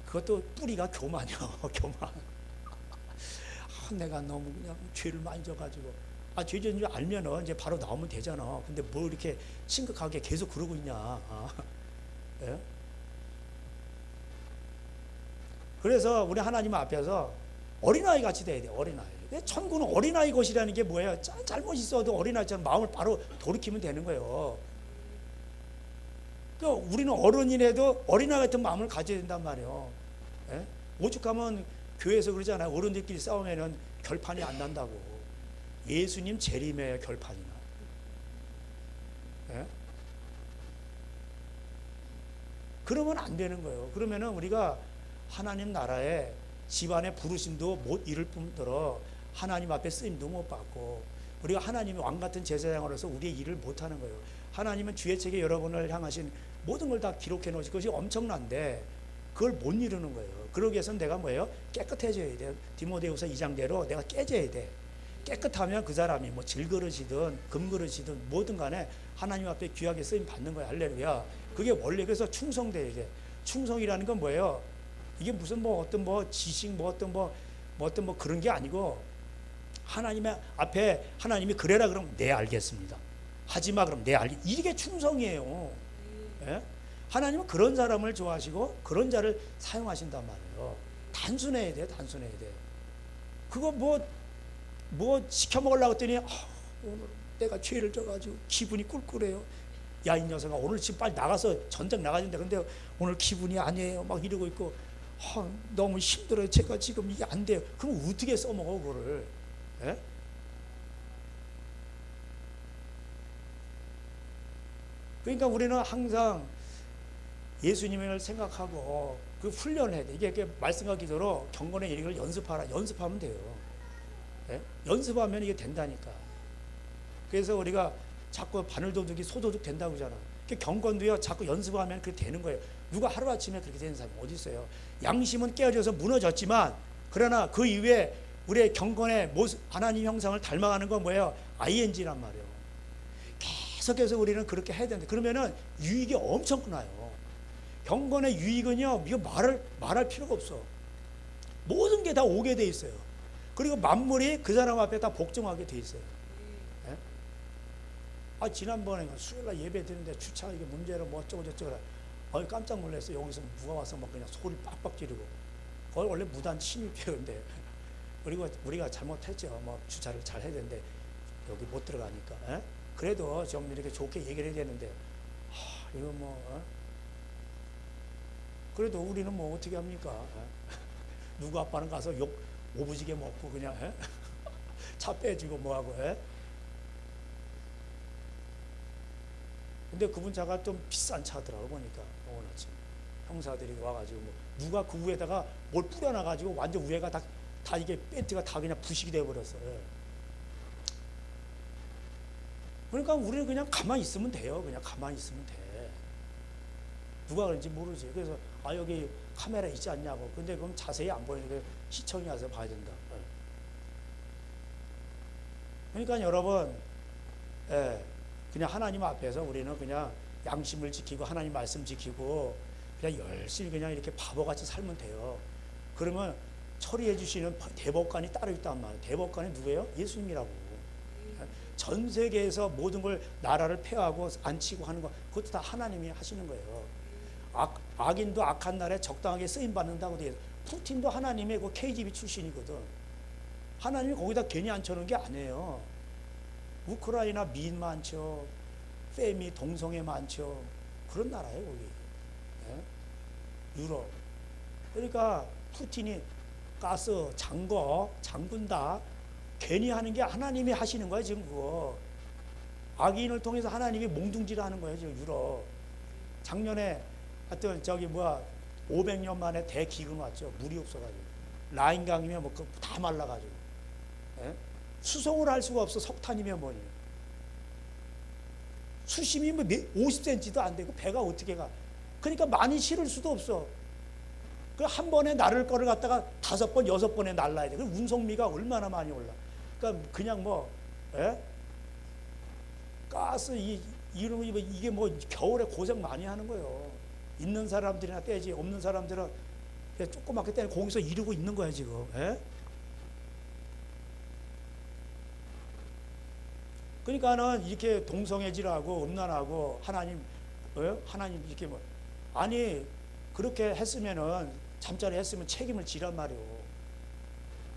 그것도 뿌리가 교만이요. 교만. 내가 너무 그냥 죄를 많이 져가지고 죄 지은 줄 알면은 이제 바로 나오면 되잖아. 근데 뭐 이렇게 심각하게 계속 그러고 있냐. 예? 그래서 우리 하나님 앞에서 어린아이 같이 돼야 돼. 어린아이. 천국은 어린아이 것이라는 게 뭐예요? 잘못 있어도 어린아이처럼 마음을 바로 돌이키면 되는 거예요. 그러니까 우리는 어른이라도 어린아이 같은 마음을 가져야 된단 말이에요. 예? 오죽하면 교회에서 그러잖아요. 어른들끼리 싸우면은 결판이 안 난다고. 예수님 재림의 결판이나. 예? 그러면 안 되는 거예요. 그러면은 우리가 하나님 나라에 집안의 부르심도 못 이룰 뿐더러 하나님 앞에 쓰임도 못 받고 우리가 하나님의 왕 같은 제사장으로서 우리의 일을 못 하는 거예요. 하나님은 주의 책에 여러분을 향하신 모든 걸 다 기록해 놓으신 것이 엄청난데 그걸 못 이루는 거예요. 그러기 위해서는 내가 뭐예요? 깨끗해져야 돼요. 디모데후서 2장대로 내가 깨져야 돼. 깨끗하면 그 사람이 뭐 질그릇이든 금그릇이든 뭐든 간에 하나님 앞에 귀하게 쓰임 받는 거야. 할렐루야. 그게 원래 그래서 충성돼야 돼. 충성이라는 건 뭐예요? 이게 무슨 뭐 어떤 뭐 지식 뭐 어떤 뭐 그런 게 아니고 하나님의 앞에 하나님이 그래라 그러면 네 알겠습니다. 하지마 그러면 네 알겠. 이게 충성이에요. 예? 하나님은 그런 사람을 좋아하시고 그런 자를 사용하신단 말이에요. 단순해야 돼. 단순해야 돼. 그거 뭐 시켜 먹으려고 했더니 오늘 내가 죄를 져가지고 기분이 꿀꿀해요. 야 이 녀석아 오늘 지금 빨리 나가서 전쟁 나가야 된다. 근데 오늘 기분이 아니에요 막 이러고 있고 너무 힘들어요 제가 지금 이게 안 돼요. 그럼 어떻게 써먹어 그거를? 예? 그러니까 우리는 항상 예수님을 생각하고 그 훈련을 해야 돼. 이게 말씀과 기도로 경건의 일을 연습하면 돼요. 예? 연습하면 이게 된다니까. 그래서 우리가 자꾸 바늘도둑이 소도둑 된다고 하잖아. 경건도요 자꾸 연습하면 그렇게 되는 거예요. 누가 하루아침에 그렇게 되는 사람이 어디 있어요? 양심은 깨어져서 무너졌지만 그러나 그 이후에 우리의 경건의 모습, 하나님 형상을 닮아가는 건 뭐예요? ing란 말이에요. 계속해서 우리는 그렇게 해야 되는데 그러면은 유익이 엄청 크나요. 경건의 유익은요 이거 말할 필요가 없어. 모든 게 다 오게 돼 있어요. 그리고 만물이 그 사람 앞에 다 복종하게 돼 있어요. 예? 지난번에 수요일날 예배 드리는데 주차가 이게 문제로 뭐 어쩌고 저쩌고 깜짝 놀랐어요. 여기서 누가 와서 막 그냥 소리 빡빡 지르고 거기 원래 무단 침입회인데 그리고 우리가 잘못했죠. 뭐 주차를 잘 해야 되는데 여기 못 들어가니까. 예? 그래도 좀 이렇게 좋게 얘기를 해야 되는데 이거 뭐 그래도 우리는 뭐 어떻게 합니까? 누구 아빠는 가서 욕 오부지게 먹고 그냥 차 빼주고 뭐하고. 근데 그분 차가 좀 비싼 차더라고 보니까 오늘 아침 형사들이 와가지고 뭐 누가 그 위에다가 뭘 뿌려놔가지고 완전 위에가 다 이게 벤트가 다 그냥 부식이 돼버렸어요. 그러니까 우리는 그냥 가만히 있으면 돼요. 그냥 가만히 있으면 돼. 누가 그런지 모르지. 그래서 여기 카메라 있지 않냐고. 근데 그럼 자세히 안 보이니까 시청이 와서 봐야 된다. 그러니까 여러분, 그냥 하나님 앞에서 우리는 그냥 양심을 지키고 하나님 말씀 지키고 그냥 열심히 그냥 이렇게 바보같이 살면 돼요. 그러면 처리해 주시는 대법관이 따로 있단 말이에요. 대법관이 누구예요? 예수님이라고. 전 세계에서 모든 걸 나라를 폐하고 안치고 하는 거 그것도 다 하나님이 하시는 거예요. 악인도 악한 날에 적당하게 쓰임 받는다고 돼. 푸틴도 하나님의 그 KGB 출신이거든. 하나님이 거기다 괜히 앉혀놓은 게 아니에요. 우크라이나 미인 많죠. 페미 동성애 많죠. 그런 나라예요 거기. 유럽. 그러니까 푸틴이 가스, 장군 다 괜히 하는 게 하나님이 하시는 거예요 지금 그거. 악인을 통해서 하나님이 몽둥지를 하는 거예요 지금 유럽. 작년에 하여튼 500년 만에 대기근 왔죠. 물이 없어가지고 라인강이면 뭐 다 말라가지고. 수송을 할 수가 없어. 석탄이면 뭐니. 수심이 뭐 50cm도 안 되고 배가 어떻게 가. 그러니까 많이 실을 수도 없어. 그 한 번에 나를 거를 갖다가 5번, 6번에 날라야 돼. 그 운송비가 얼마나 많이 올라. 그러니까 그냥 가스 이게 뭐 겨울에 고생 많이 하는 거예요. 있는 사람들이나 떼지 없는 사람들은 조그맣게 떼는 거기서 이러고 있는 거야 지금. 그러니까는 이렇게 동성애질하고 음란하고 하나님 이렇게 아니 그렇게 했으면은 잠자리 했으면 책임을 지란 말이오.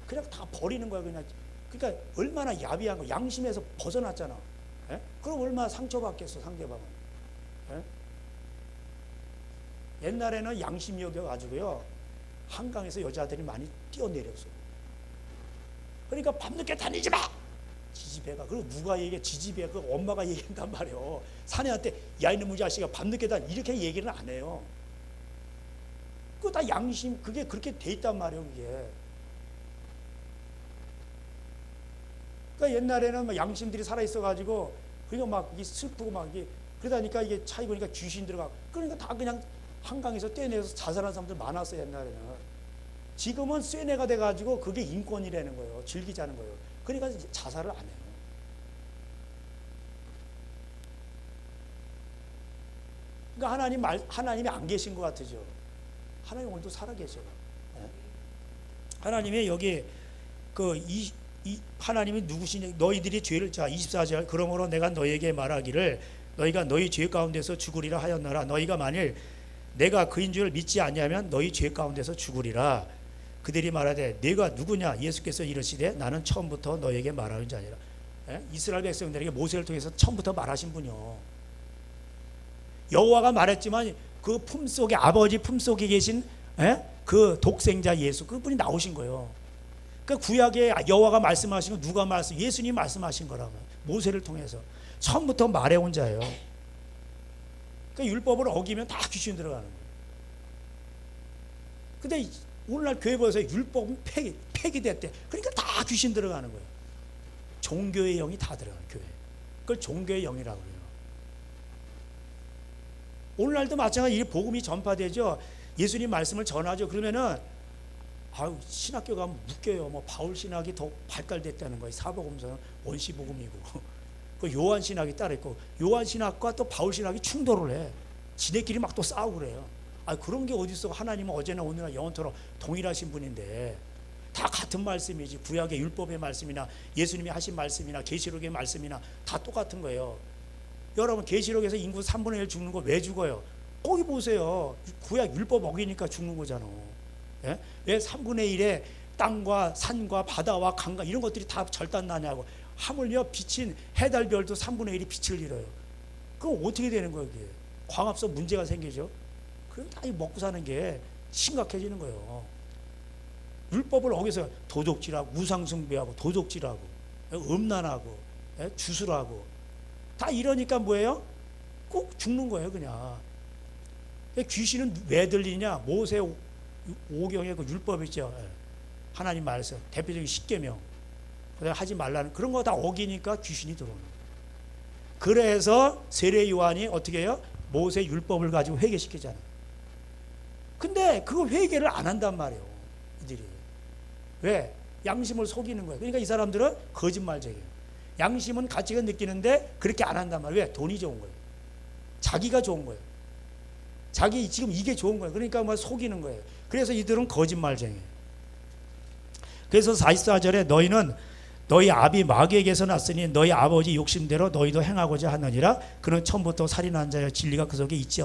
그냥 다 버리는 거야 그냥. 그러니까 얼마나 야비한 거. 양심에서 벗어났잖아. 그럼 얼마나 상처받겠어 상대방은. 옛날에는 양심이 여겨가지고요 한강에서 여자들이 많이 뛰어내렸어. 그러니까 밤늦게 다니지 마. 지지배가. 그리고 누가 얘기해? 지지배. 그 엄마가 얘기한단 말이에요. 사내한테 야 이놈의 자식아 밤늦게 다니. 이렇게 얘기는 안 해요. 그거 다 양심. 그게 그렇게 돼 있단 말이에요 그게. 그러니까 옛날에는 양심들이 살아있어가지고 그냥 막 이게 슬프고 막 이게 그러다니까 이게 차이 보니까 귀신 들어가고 그러니까 다 그냥 한강에서 떼내서 자살한 사람들 많았어요 옛날에는. 지금은 쇠뇌가 돼가지고 그게 인권이라는 거예요. 즐기자는 거예요. 그러니까 이제 자살을 안 해요. 그러니까 하나님이 안 계신 것 같으죠. 하나님 오늘도 살아계셔요. 하나님이 여기 하나님이 누구시냐? 너희들이 죄를 24절 그러므로 내가 너희에게 말하기를 너희가 너희 죄 가운데서 죽으리라 하였나라. 너희가 만일 내가 그인 줄 믿지 아니하면 너희 죄 가운데서 죽으리라. 그들이 말하되 네가 누구냐? 예수께서 이르시되 나는 처음부터 너희에게 말하는 자니라. 이스라엘 백성들에게 모세를 통해서 처음부터 말하신 분이요. 여호와가 말했지만 그 품속에 아버지 품속에 계신 그 독생자 예수 그분이 나오신 거예요. 그 구약에 여호와가 말씀하신 거 누가 말씀? 예수님이 말씀하신 거라고. 모세를 통해서 처음부터 말해온 자예요. 그 율법을 어기면 다 귀신 들어가는 거예요. 근데 오늘날 교회 보세요. 율법은 폐기됐대. 그러니까 다 귀신 들어가는 거예요. 종교의 영이 다 들어가는 교회. 그걸 종교의 영이라고 그래요. 오늘날도 마찬가지로 이 복음이 전파되죠. 예수님 말씀을 전하죠. 그러면은 아유 신학교 가면 묶여요. 뭐 바울 신학이 더 발달됐다는 거예요. 사복음서는 원시 복음이고 그 요한 신학이 따로 있고 요한 신학과 또 바울 신학이 충돌을 해. 지네끼리 막 또 싸우고 그래요. 아 그런 게 어디 있어? 하나님은 어제나 오늘나 영원토록 동일하신 분인데 다 같은 말씀이지. 구약의 율법의 말씀이나 예수님이 하신 말씀이나 계시록의 말씀이나 다 똑같은 거예요. 여러분 계시록에서 인구 3분의 1 죽는 거 왜 죽어요? 거기 보세요. 구약 율법 어기니까 죽는 거잖아. 예? 왜 3분의 1에 땅과 산과 바다와 강과 이런 것들이 다 절단나냐고. 하물며 비친 해달별도 3분의 1이 빛을 잃어요. 그럼 어떻게 되는 거예요? 이게? 광합성 문제가 생기죠. 그럼 다 먹고 사는 게 심각해지는 거예요. 율법을 어기서 도둑질하고 우상숭배하고 도둑질하고 음란하고 주술하고 다 이러니까 뭐예요? 꼭 죽는 거예요. 그냥. 귀신은 왜 들리냐? 모세 오경의 그 율법 있죠. 하나님 말씀 대표적인 십계명 하지 말라는 그런 거 다 어기니까 귀신이 들어오는 거예요. 그래서 세례 요한이 어떻게 해요? 모세 율법을 가지고 회개시키잖아요. 근데 그거 회개를 안 한단 말이에요. 이들이. 왜? 양심을 속이는 거예요. 그러니까 이 사람들은 거짓말쟁이에요. 양심은 가치가 느끼는데 그렇게 안 한단 말이에요. 왜? 돈이 좋은 거예요. 자기가 좋은 거예요. 자기 지금 이게 좋은 거예요. 그러니까 뭐 속이는 거예요. 그래서 이들은 거짓말쟁이에요. 그래서 44절에 너희는 너희 아비 마귀에게서 났으니 너희 아버지 욕심대로 너희도 행하고자 하느니라. 그는 처음부터 살인한 자여 진리가 그 속에 있지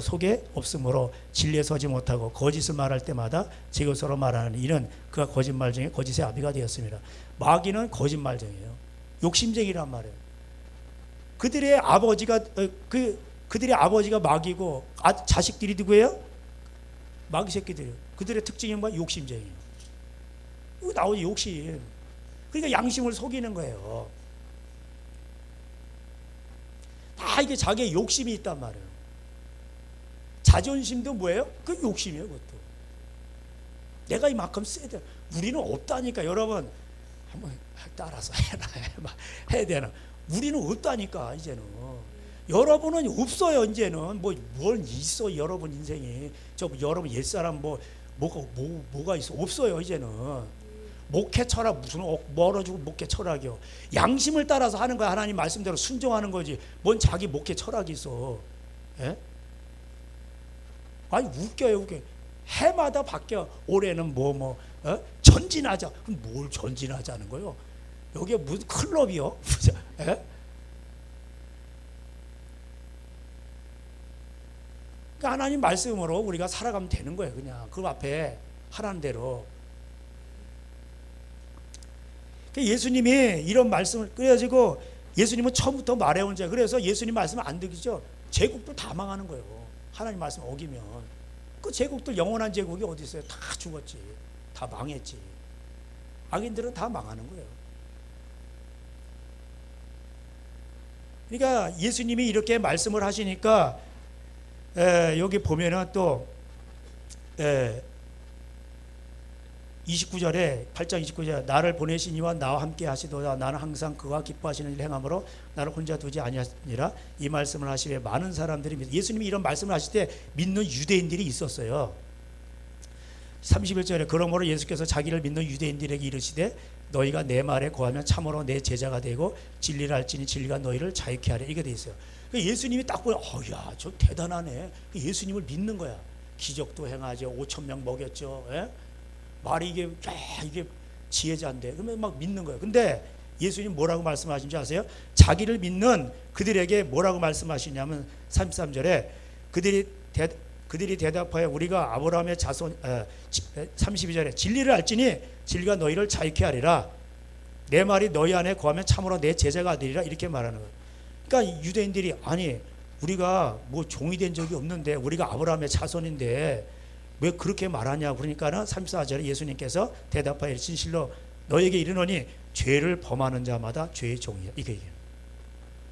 속에 없으므로 진리에 서지 못하고 거짓을 말할 때마다 제 것으로 말하는 이는 그가 거짓말쟁이 거짓의 아비가 되었습니다. 마귀는 거짓말쟁이에요. 욕심쟁이란 말이에요. 그들의 아버지가 그들의 아버지가 마귀고 자식들이 누구예요? 마귀 새끼들이에요. 그들의 특징이 뭐야? 욕심쟁이에요. 이거 나오지 욕심. 그러니까 양심을 속이는 거예요. 다 이게 자기의 욕심이 있단 말이에요. 자존심도 뭐예요? 그 욕심이에요. 그것도. 내가 이만큼 세야 돼. 우리는 없다니까. 여러분 한번 따라서 해야 되나. 우리는 없다니까 이제는. 여러분은 없어요. 이제는 뭘 있어. 여러분 인생이 여러분 옛사람 뭐가 있어. 없어요. 이제는. 목회 철학 무슨 멀어지고 목회 철학이요. 양심을 따라서 하는 거야. 하나님 말씀대로 순종하는 거지. 뭔 자기 목회 철학이 있어. 예? 아니 웃겨요. 해마다 바뀌어. 올해는 전진하자. 그럼 뭘 전진하자는 거요? 여기에 무슨 클럽이요? 예? 그러니까 하나님 말씀으로 우리가 살아가면 되는 거예요. 그냥 그 앞에 하라는 대로. 예수님이 이런 말씀을 그래가지고 예수님은 처음부터 말해온 자예요. 그래서 예수님 말씀을 안 듣죠. 제국도 다 망하는 거예요. 하나님 말씀 어기면. 그 제국들 영원한 제국이 어디 있어요? 다 죽었지. 다 망했지. 악인들은 다 망하는 거예요. 그러니까 예수님이 이렇게 말씀을 하시니까 여기 보면은 또 29절에 8장 29절 나를 보내신 이와 나와 함께 하시도다. 나는 항상 그와 기뻐하시는 일을 행함으로 나를 혼자 두지 아니하니라. 이 말씀을 하시되 많은 사람들이 예수님이 이런 말씀을 하실 때 믿는 유대인들이 있었어요. 31절에 그러므로 예수께서 자기를 믿는 유대인들에게 이르시되 너희가 내 말에 거하면 참으로 내 제자가 되고 진리를 알지니 진리가 너희를 자유케 하리라. 이게 돼 있어요. 예수님이 딱 보면 야, 저 대단하네. 예수님을 믿는 거야. 기적도 행하죠. 5,000명 먹였죠. 예? 말이 이게 지혜자인데 그러면 막 믿는 거예요. 근데 예수님 뭐라고 말씀하신지 아세요? 자기를 믿는 그들에게 뭐라고 말씀하시냐면 33절에 그들이 대답하여 우리가 아브라함의 자손 32절에 진리를 알지니 진리가 너희를 자유케 하리라. 내 말이 너희 안에 거하면 참으로 내 제자가 되리라. 이렇게 말하는 거예요. 그러니까 유대인들이 아니 우리가 뭐 종이 된 적이 없는데 우리가 아브라함의 자손인데 왜 그렇게 말하냐. 그러니까는 34절에 예수님께서 대답하여 진실로 너에게 이르노니 죄를 범하는 자마다 죄의 종이야. 이게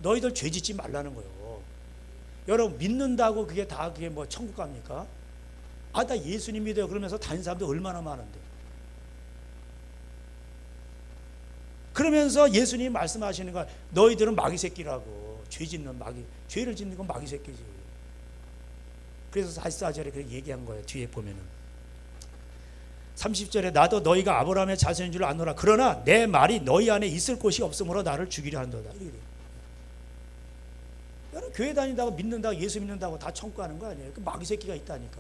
너희들 죄 짓지 말라는 거예요. 여러분 믿는다고 그게 다 그게 뭐 천국 갑니까? 아, 나 예수님 믿어요 그러면서 다니는 사람들 얼마나 많은데. 그러면서 예수님이 말씀하시는 건 너희들은 마귀 새끼라고. 죄 짓는 마귀, 죄를 짓는 건 마귀 새끼지. 그래서 44절에 그렇게 얘기한 거예요. 뒤에 보면은 30절에 나도 너희가 아브라함의 자손인 줄 아노라. 그러나 내 말이 너희 안에 있을 곳이 없으므로 나를 죽이려 한도다. 이래. 여러분 교회 다닌다고 믿는다고 예수 믿는다고 다 천국 가는 거 아니에요. 그 마귀 새끼가 있다니까.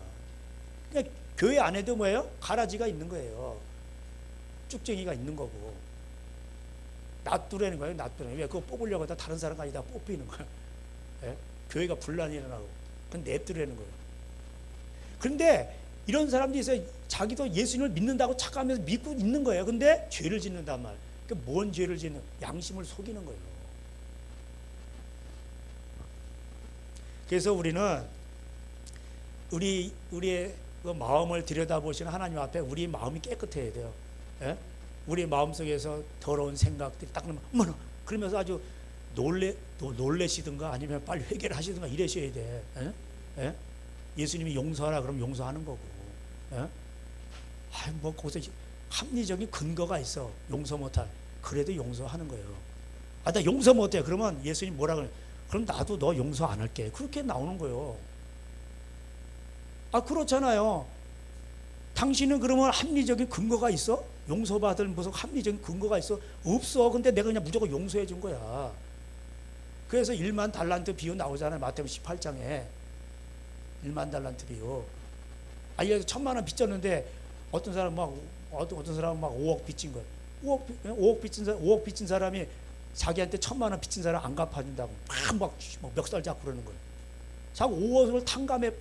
그냥 교회 안에도 뭐예요? 가라지가 있는 거예요. 쭉쟁이가 있는 거고. 놔두라는 거예요. 놔두라는. 왜 그거 뽑으려고 하다 다른 사람 가지다 뽑히는 거야. 예? 교회가 분란이 일어나고 그건 냅두라는 거예요. 그런데 이런 사람들이 있어요. 자기도 예수님을 믿는다고 착각하면서 믿고 있는 거예요. 근데 죄를 짓는단 말. 그러니까 뭔 죄를 짓는? 양심을 속이는 거예요. 그래서 우리는 우리의 그 마음을 들여다보시는 하나님 앞에 우리 마음이 깨끗해야 돼요. 예? 우리 마음속에서 더러운 생각들이 딱 나면 어머나 그러면서 아주 놀래시든가 아니면 빨리 회개를 하시든가 이러셔야 돼. 예? 예? 예수님이 용서하라 그러면 용서하는 거고. 예? 뭐 거기서 합리적인 근거가 있어. 용서 못할. 그래도 용서하는 거예요. 아, 나 용서 못해. 그러면 예수님 뭐라 그래? 그럼 나도 너 용서 안 할게. 그렇게 나오는 거예요. 아, 그렇잖아요. 당신은 그러면 합리적인 근거가 있어? 용서받을 무슨 합리적인 근거가 있어? 없어. 근데 내가 그냥 무조건 용서해 준 거야. 그래서 1만 달란트 비유 나오잖아요. 마태복음 18장에 1만 달란트 비유. 아예 1,000,000원 빚졌는데 어떤 사람 막 5억 빚진 거야. 5억 빚진 사람이 자기한테 1,000,000원 빚진 사람 안 갚아준다고 막 멱살 잡고 그러는 거예요. 자꾸 5억을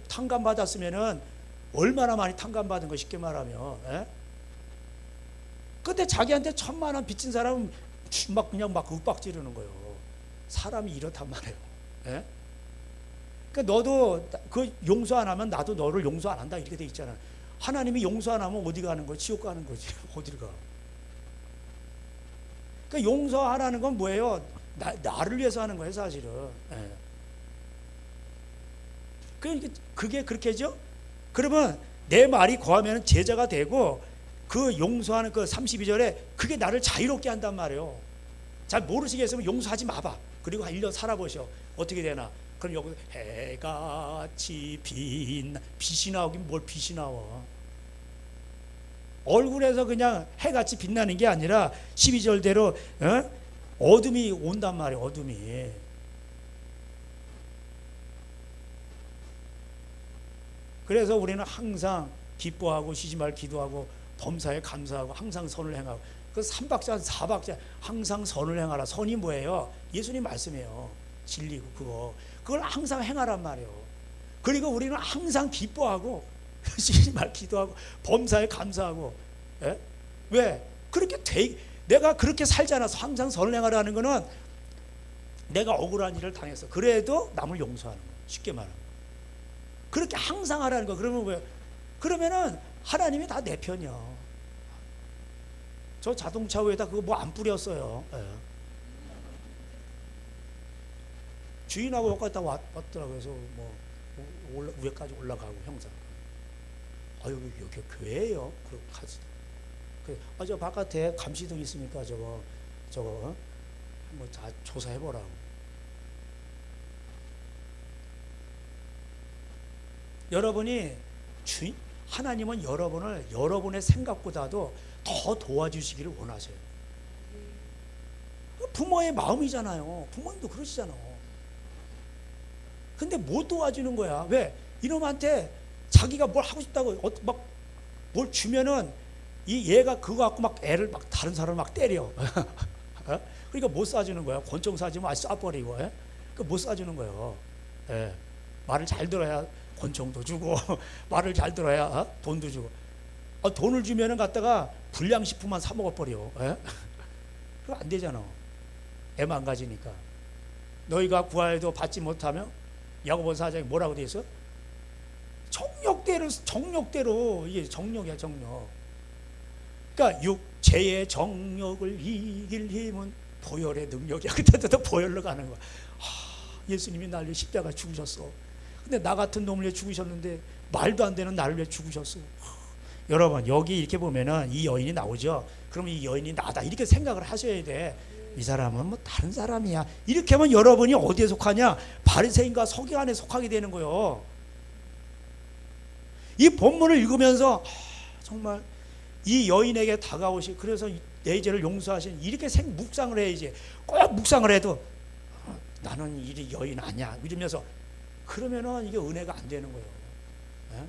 탕감 받았으면은 얼마나 많이 탕감 받은 거 쉽게 말하면. 예? 근데 자기한테 1,000,000원 빚진 사람은 그냥 윽박 지르는 거예요. 사람이 이렇단 말이에요. 예? 그러니까 너도 그 용서 안 하면 나도 너를 용서 안 한다 이렇게 돼 있잖아. 하나님이 용서 안 하면 어디 가는 거야? 지옥 가는 거지. 어디를 가? 그러니까 용서하라는 건 뭐예요? 나를 위해서 하는 거예요, 사실은. 예. 그게 그렇게죠? 그러면 내 말이 거하면 제자가 되고 그 용서하는 그 32절에 그게 나를 자유롭게 한단 말이에요. 잘 모르시겠으면 용서하지 마봐. 그리고 1년 살아보셔. 어떻게 되나? 그럼 여기서 해같이 빛이 나오긴 뭘 빛이 나와. 얼굴에서 그냥 해같이 빛나는 게 아니라 12절대로 어둠이 온단 말이에요. 어둠이. 그래서 우리는 항상 기뻐하고 쉬지 말 기도하고 범사에 감사하고 항상 선을 행하고 그 3박자 4박자 항상 선을 행하라. 선이 뭐예요? 예수님 말씀이에요. 진리고 그걸 항상 행하란 말이에요. 그리고 우리는 항상 기뻐하고 쉬지 말 기도하고 범사에 감사하고. 예? 왜? 그렇게 내가 그렇게 살지 않아서 항상 선을 행하라는 거는 내가 억울한 일을 당했어. 그래도 남을 용서하는 거예요. 쉽게 말하면. 그렇게 항상 하라는 거. 그러면 왜? 그러면은 하나님이 다 내 편이야. 저 자동차 위에다 그거 뭐 안 뿌렸어요. 예. 주인하고 갔다 왔더라고요. 그래서 뭐 위에까지 올라가고 형사. 아 여기 교회예요. 그러고 가지. 저 바깥에 감시등 있으니까 저거 뭐 다 조사해 보라고. 여러분이 하나님은 여러분의 생각보다도 더 도와주시기를 원하세요. 부모의 마음이잖아요. 부모님도 그러시잖아요. 근데 못 도와주는 거야. 왜? 이놈한테 자기가 뭘 하고 싶다고 막 뭘 주면은 얘가 그거 갖고 막 애를 막 다른 사람을 막 때려. 그러니까 못 사주는 거야. 권총 사주면 아주 쏴버리고. 그러니까 못 사주는 거예요. 예. 말을 잘 들어야 권총도 주고 말을 잘 들어야 돈도 주고. 돈을 주면은 갖다가 불량식품만 사 먹어버려. 그거 안 되잖아. 애 망가지니까. 너희가 구하여도 받지 못하며 야고보서 4장에 뭐라고 돼 있어? 정욕대로 이게 정욕이야, 정욕. 그러니까 육체의 정욕을 이길 힘은 보혈의 능력이야. 그때도 보혈로 가는 거야. 예수님이 나를 위해 십자가 죽으셨어. 근데 나 같은 놈을 위해 죽으셨는데 말도 안 되는 나를 위해 죽으셨어. 여러분, 여기 이렇게 보면은 이 여인이 나오죠. 그럼 이 여인이 나다 이렇게 생각을 하셔야 돼. 이 사람은 뭐 다른 사람이야. 이렇게 하면 여러분이 어디에 속하냐? 바리새인과 서기관에 속하게 되는 거예요. 이 본문을 읽으면서 정말 이 여인에게 다가오시, 그래서 내 죄를 용서하신, 이렇게 묵상을 해야지. 꼭 묵상을 해도 나는 이 여인 아니야 이러면서, 그러면은 이게 은혜가 안 되는 거예요.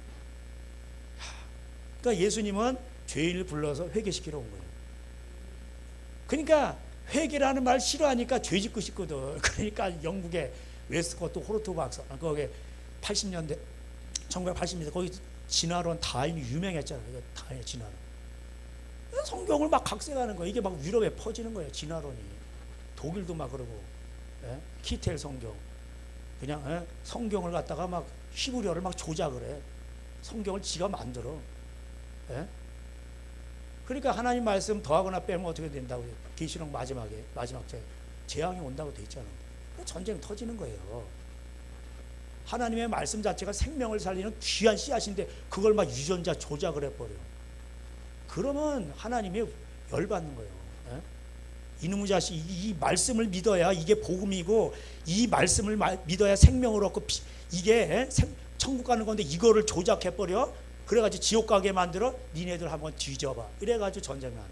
그러니까 예수님은 죄인을 불러서 회개시키러 온 거예요. 그러니까 회개라는 말 싫어하니까 죄 짓고 싶거든. 그러니까 영국의 웨스트코트 호르트 박사, 거기 80년대 1980년대 거기 진화론 다인이 유명했잖아요. 다인 진화론. 성경을 막 각색하는 거예요. 이게 막 유럽에 퍼지는 거예요. 진화론이. 독일도 막 그러고, 키텔 성경, 그냥 성경을 갖다가 막 히브리어를 막 조작을 해. 성경을 지가 만들어. 그러니까 하나님 말씀 더하거나 빼면 어떻게 된다고? 계시록 마지막 재앙이 온다고 돼 있잖아. 전쟁 터지는 거예요. 하나님의 말씀 자체가 생명을 살리는 귀한 씨앗인데 그걸 막 유전자 조작을 해버려. 그러면 하나님이 열받는 거예요. 이놈의 자식, 이 말씀을 믿어야 이게 복음이고, 이 말씀을 믿어야 생명을 얻고 이게 천국 가는 건데 이거를 조작해버려. 그래가지고 지옥 가게 만들어. 니네들 한번 뒤져봐. 이래가지고 전쟁 나는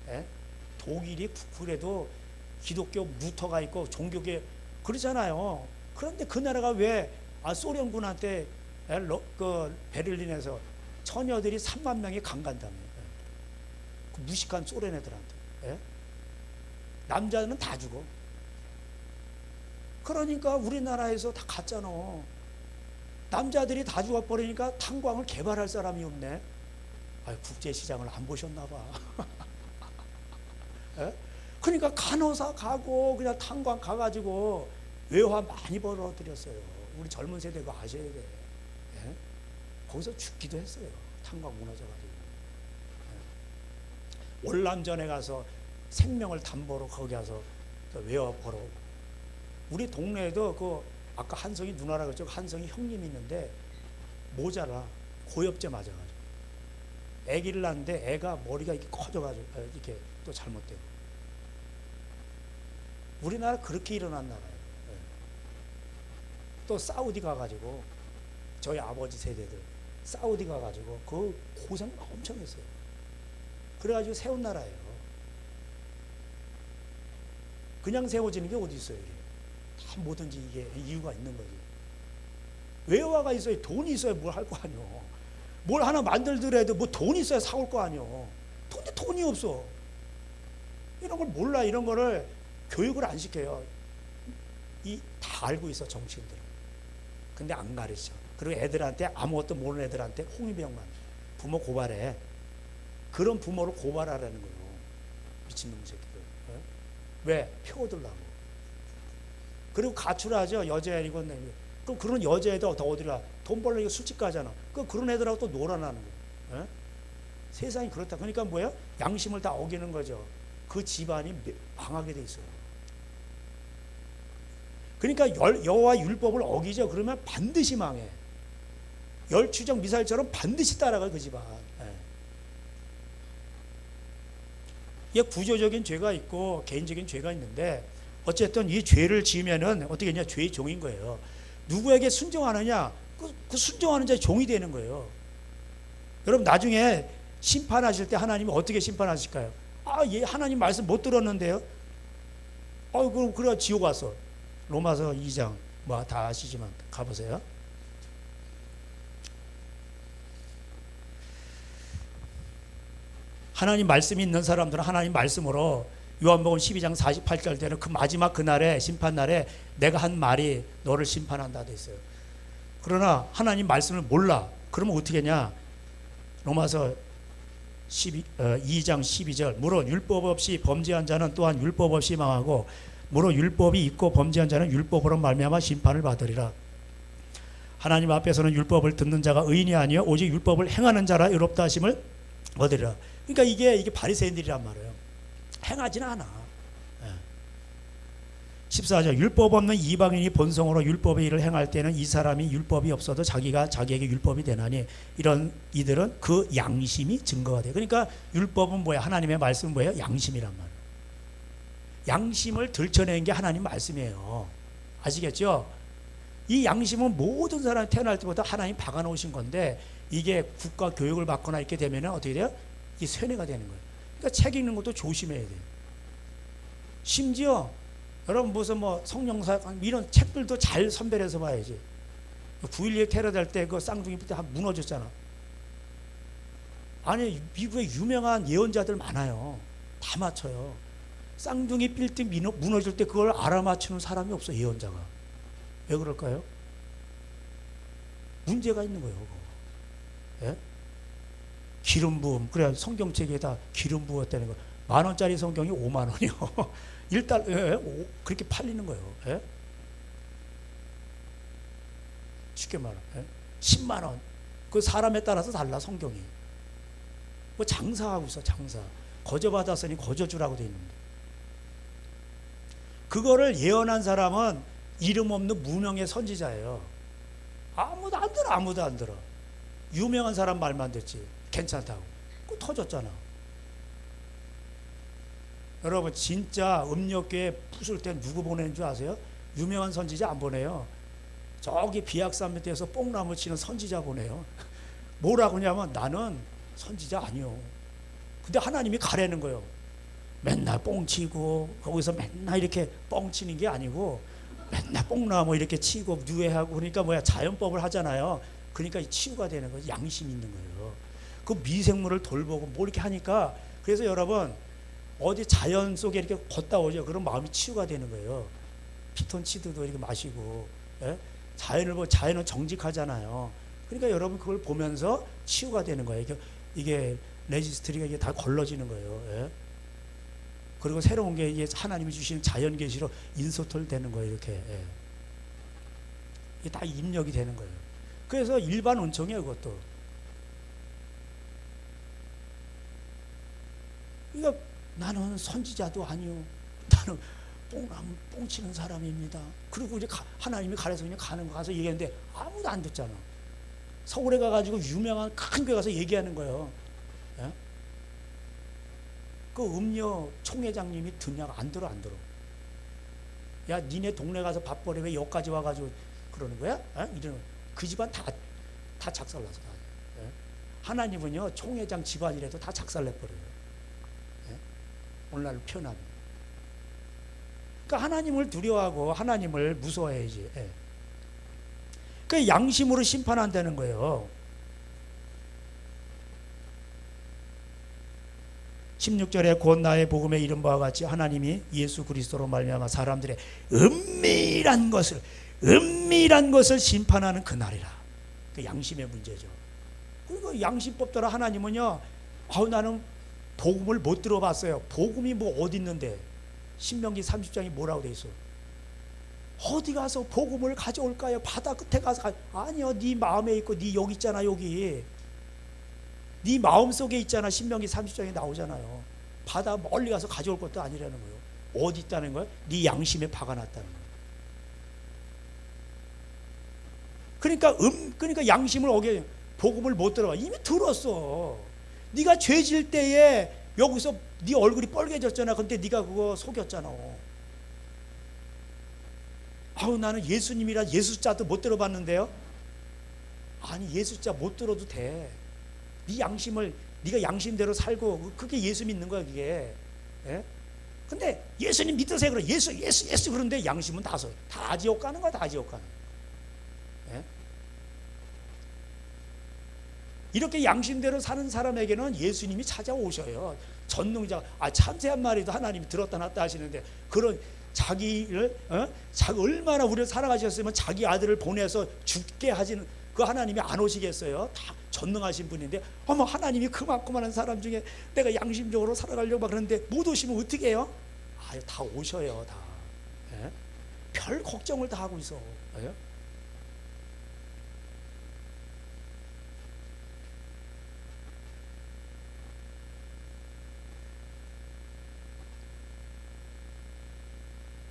거예요. 독일이 그래도 기독교 무터가 있고 종교계 그러잖아요. 그런데 그 나라가 왜 소련군한테 그 베를린에서 처녀들이 3만 명이 강간당해. 그 무식한 소련 애들한테. 남자는 다 죽어. 그러니까 우리나라에서 다 갔잖아. 남자들이 다 죽어버리니까 탄광을 개발할 사람이 없네. 국제시장을 안 보셨나 봐. 그러니까 간호사 가고 그냥 탄광 가가지고 외화 많이 벌어들였어요. 우리 젊은 세대 그거 아셔야 돼. 거기서 죽기도 했어요. 탄광 무너져가지고. 월남전에 가서 생명을 담보로 거기 가서 외화 벌어. 우리 동네에도 그 아까 한성이 누나라 그랬죠. 한성이 형님이 있는데 모자라 고엽제 맞아가지고 아기를 낳는데 애가 머리가 이렇게 커져가지고 이렇게 또 잘못되고. 우리나라 그렇게 일어난 나라예요. 또 사우디 가가지고 저희 아버지 세대들 사우디 가가지고 그 고생 엄청 했어요. 그래가지고 세운 나라예요. 그냥 세워지는 게 어디 있어요? 이게. 다 뭐든지 이게 이유가 있는 거지. 외화가 있어야, 돈이 있어야 뭘 할 거 아니요. 뭘 하나 만들더라도 뭐 돈이 있어야 사올 거 아니요. 근데 돈이 없어. 이런 걸 몰라. 이런 거를 교육을 안 시켜요. 다 알고 있어, 정치인들. 근데 안 가르쳐. 그리고 애들한테, 아무것도 모르는 애들한테 홍위병만. 부모 고발해. 그런 부모를 고발하라는 거예요. 미친놈 새끼들. 왜? 표 얻으려고. 그리고 가출하죠. 여자애이고. 그럼 그런 여자애도 더 어디가 돈 벌려고 술집 가잖아. 그런 애들하고 또 놀아나는 거예요. 세상이 그렇다. 그러니까 뭐예요? 양심을 다 어기는 거죠. 그 집안이 망하게 돼 있어요. 그러니까 여호와 율법을 어기죠. 그러면 반드시 망해. 열추적 미사일처럼 반드시 따라가요, 그 집안. 이게 구조적인 죄가 있고 개인적인 죄가 있는데, 어쨌든 이 죄를 지으면은 어떻게 했냐? 죄의 종인 거예요. 누구에게 순종하느냐? 그 순종하는 자의 종이 되는 거예요. 여러분, 나중에 심판하실 때 하나님이 어떻게 심판하실까요? 얘 하나님 말씀 못 들었는데요? 그럼 그래 지옥 왔어. 로마서 2장 뭐 다 아시지만 가보세요. 하나님 말씀이 있는 사람들은 하나님 말씀으로 요한복음 12장 48절 되는 그 마지막 그날에, 심판날에 내가 한 말이 너를 심판한다 돼 있어요. 그러나 하나님 말씀을 몰라. 그러면 어떻게 하냐? 로마서 2장 12절 물론 율법 없이 범죄한 자는 또한 율법 없이 망하고 무릇 율법이 있고 범죄한 자는 율법으로 말미암아 심판을 받으리라. 하나님 앞에서는 율법을 듣는 자가 의인이 아니요 오직 율법을 행하는 자라 의롭다 하심을 얻으리라. 그러니까 이게 바리새인들이란 말이에요. 행하지는 않아. 14절 율법 없는 이방인이 본성으로 율법의 일을 행할 때는 이 사람이 율법이 없어도 자기에게 율법이 되나니 이런 이들은 그 양심이 증거가 돼. 그러니까 율법은 뭐야? 하나님의 말씀은 뭐예요? 양심이란 말이에요. 양심을 들춰내는 게 하나님 말씀이에요. 아시겠죠? 이 양심은 모든 사람이 태어날 때부터 하나님 박아놓으신 건데 이게 국가 교육을 받거나 이렇게 되면 어떻게 돼요? 이게 쇠뇌가 되는 거예요. 그러니까 책 읽는 것도 조심해야 돼요. 심지어 여러분 무슨 뭐 성령사 이런 책들도 잘 선별해서 봐야지. 9.11 테러 될 때 그 쌍둥이 때 한 무너졌잖아. 아니 미국에 유명한 예언자들 많아요. 다 맞춰요. 쌍둥이 빌딩 무너질 때 그걸 알아맞추는 사람이 없어. 예언자가. 왜 그럴까요? 문제가 있는 거예요. 그거. 예? 기름 부음. 그래 성경책에다 기름 부었다는 거. 10,000원짜리 성경이 5만 원이요. 일단 그렇게 팔리는 거예요. 예? 쉽게 말하면 10만 원. 그 사람에 따라서 달라 성경이. 뭐 장사하고 있어 장사. 거저 받았으니 거저 주라고 돼 있는데. 그거를 예언한 사람은 이름 없는 무명의 선지자예요. 아무도 안 들어. 유명한 사람 말만 듣지. 괜찮다고. 그거 터졌잖아. 여러분 진짜 음력교회 부술 때 누구 보내는 줄 아세요? 유명한 선지자 안 보내요. 저기 비악산 밑에서 뽕나무 치는 선지자 보내요. 뭐라고 하냐면 나는 선지자 아니요. 근데 하나님이 가라는 거예요. 맨날 뽕치고 거기서 맨날 이렇게 뻥치는 게 아니고 맨날 뽕나무 이렇게 치고 누에하고 그러니까 뭐야 자연법을 하잖아요. 그러니까 치유가 되는 거예요. 양심이 있는 거예요. 그 미생물을 돌보고 뭐 이렇게 하니까 그래서 여러분 어디 자연 속에 이렇게 걷다 오죠. 그럼 마음이 치유가 되는 거예요. 피톤치드도 이렇게 마시고, 예? 자연은 정직하잖아요. 그러니까 여러분 그걸 보면서 치유가 되는 거예요. 이게 레지스트리가 이게 다 걸러지는 거예요. 예? 그리고 새로운 게 이게 하나님이 주시는 자연 계시로 인소톨 되는 거예요. 이렇게 예. 이게 다 입력이 되는 거예요. 그래서 일반 은총이에요. 그것도. 그러니까 나는 선지자도 아니요. 나는 뽕치는 사람입니다. 그리고 이제 하나님이 가려서 그냥 가는 거 가서 얘기하는데 아무도 안 듣잖아. 서울에 가가지고 유명한 큰 교회 가서 얘기하는 거예요. 예? 그 음료 총회장님이 듣냐고 안 들어. 야 니네 동네 가서 밥벌이 왜 여기까지 와가지고 그러는 거야? 이러는 그 집안 다 작살나서 다. 예? 하나님은요 총회장 집안이라도 다 작살내버려요. 오늘날 표현하면. 그러니까 하나님을 두려워하고 하나님을 무서워해야지. 예. 그 양심으로 심판한다는 거예요. 16절에 곧 나의 복음에 이른 바와 같이 하나님이 예수 그리스도로 말미암아 사람들의 은밀한 것을 심판하는 그날이라. 그 양심의 문제죠. 그리고 양심법 따라 하나님은요. 나는 복음을 못 들어봤어요. 복음이 뭐 어디 있는데? 신명기 30장이 뭐라고 돼 있어? 어디 가서 복음을 가져올까요? 바다 끝에 가서 아니요. 네 마음에 있고 네 여기 있잖아. 여기 네 마음속에 있잖아. 신명기 30장에 나오잖아요. 바다 멀리 가서 가져올 것도 아니라는 거예요. 어디 있다는 거예요? 네 양심에 박아놨다는 거예요. 그러니까 양심을 어겨 복음을 못 들어봐. 이미 들었어. 네가 죄질 때에 여기서 네 얼굴이 빨개졌잖아. 근데 네가 그거 속였잖아. 나는 예수님이라 예수자도 못 들어봤는데요. 아니 예수자 못 들어도 돼. 네 양심을 네가 양심대로 살고 그게 예수 믿는 거야 그게. 예? 근데 예수님 믿으세요 그래. 예수 그런데 양심은 다 지옥 가는 거야. 다 지옥 가는 거야. 예? 이렇게 양심대로 사는 사람에게는 예수님이 찾아오셔요. 전능자, 참새 한 마리도 하나님이 들었다 놨다 하시는데 그런 자기를 얼마나 우리를 사랑하셨으면 자기 아들을 보내서 죽게 하시는 그 하나님이 안 오시겠어요? 다 전능하신 분인데 하나님이 그만큼만 사람 중에 내가 양심적으로 살아가려고 막 그러는데 못 오시면 어떻게 해요? 다 오셔요. 다. 별 걱정을 다 하고 있어. 예?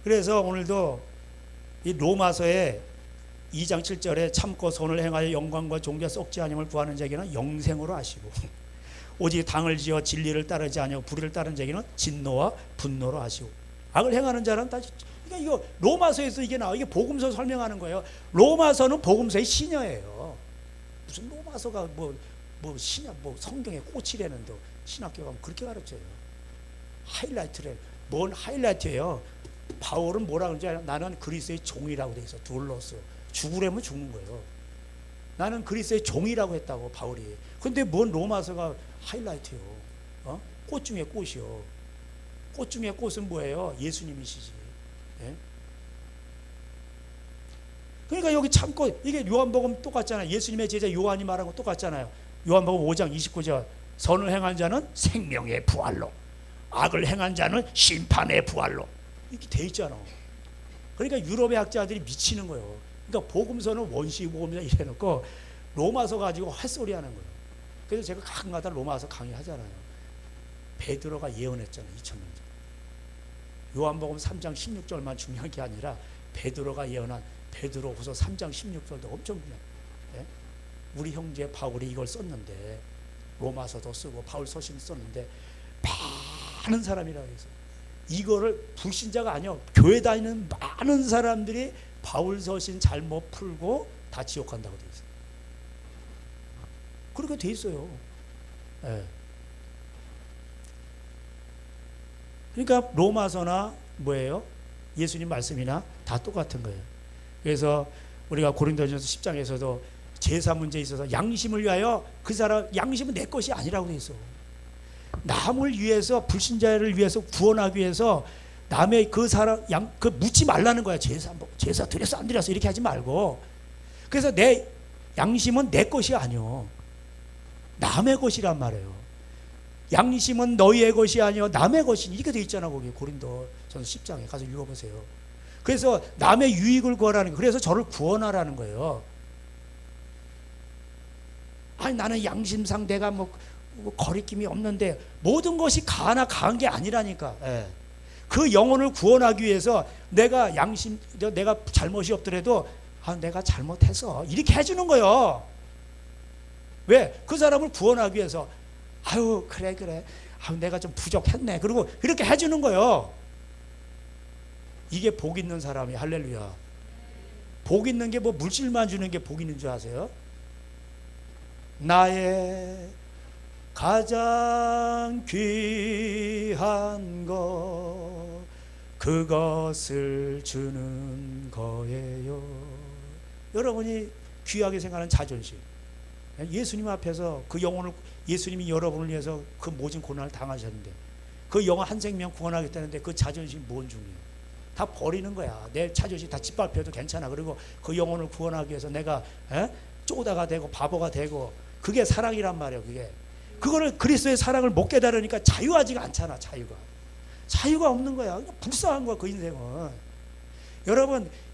그래서 오늘도 이 로마서에 2장 7절에 참고 선을 행하여 영광과 존귀와 썩지 아니함을 구하는 자에게는 영생으로 하시고 오직 당을 지어 진리를 따르지 아니하고 불의를 따르는 자에게는 진노와 분노로 하시고 악을 행하는 자는 다시. 그러니까 이거 로마서에서 이게 나와. 이게 복음서 설명하는 거예요. 로마서는 복음서의 신여예요. 무슨 로마서가 뭐 신약 뭐 성경의 꽃이라는 데 신학교 가면 그렇게 가르쳐요. 하이라이트래. 뭔 하이라이트예요? 바울은 뭐라 그러지? 나는 그리스도의 종이라고 돼 있어. 둘러서 죽으려면 죽는 거예요. 나는 그리스도의 종이라고 했다고 바울이. 근데 뭔 로마서가 하이라이트요? 꽃 중에 꽃이요. 꽃 중에 꽃은 뭐예요? 예수님이시지. 예? 그러니까 여기 참고 이게 요한복음 똑같잖아요. 예수님의 제자 요한이 말한 거 똑같잖아요. 요한복음 5장 29절 선을 행한 자는 생명의 부활로 악을 행한 자는 심판의 부활로 이렇게 돼 있잖아. 그러니까 유럽의 학자들이 미치는 거예요. 그러니까 복음서는 원시 복음이다 이래놓고 로마서 가지고 헛소리 하는 거예요. 그래서 제가 가끔가다 로마서 강의하잖아요. 베드로가 예언했잖아요. 2000년 전. 요한복음 3장 16절만 중요한 게 아니라 베드로가 예언한 베드로후서 3장 16절도 엄청 중요해요. 예? 우리 형제 바울이 이걸 썼는데 로마서도 쓰고 바울 서신 썼는데 많은 사람이라고 해서 이거를 불신자가 아니요 교회 다니는 많은 사람들이 바울 서신 잘못 풀고 다 지옥 간다고 돼 있어요. 그렇게 돼 있어요. 예. 그러니까 로마서나 뭐예요? 예수님 말씀이나 다 똑같은 거예요. 그래서 우리가 고린도전서 10장에서도 제사 문제에 있어서 양심을 위하여 그 사람 양심은 내 것이 아니라고 돼 있어. 남을 위해서 불신자를 위해서 구원하기 위해서 남의 그 사람 그 묻지 말라는 거야. 제사 드렸어 안 드렸어 이렇게 하지 말고. 그래서 내 양심은 내 것이 아니요 남의 것이란 말이에요. 양심은 너희의 것이 아니요 남의 것이 이렇게 돼 있잖아. 거기 고린도전서 10장에 가서 읽어보세요. 그래서 남의 유익을 구하라는 거예요. 그래서 저를 구원하라는 거예요. 아니 나는 양심상 내가 뭐 거리낌이 없는데 모든 것이 가하나 가한 게 아니라니까. 예. 그 영혼을 구원하기 위해서 내가 내가 잘못이 없더라도 내가 잘못해서 이렇게 해주는 거예요. 왜? 그 사람을 구원하기 위해서 아유 그래 아유 내가 좀 부족했네. 그리고 이렇게 해주는 거예요. 이게 복 있는 사람이 할렐루야. 복 있는 게 뭐 물질만 주는 게 복 있는 줄 아세요? 나의 가장 귀한 것 그것을 주는 거예요. 여러분이 귀하게 생각하는 자존심. 예수님 앞에서 그 영혼을 예수님이 여러분을 위해서 그 모진 고난을 당하셨는데 그 영혼 한 생명 구원하겠다는데 그 자존심 뭔 중이에요? 다 버리는 거야. 내 자존심 다 짓밟혀도 괜찮아. 그리고 그 영혼을 구원하기 위해서 내가 쪼다가 되고 바보가 되고 그게 사랑이란 말이에요. 그거를 그리스도의 사랑을 못 깨달으니까 자유하지가 않잖아. 자유가 없는 거야. 그냥 불쌍한 거야. 그 인생은.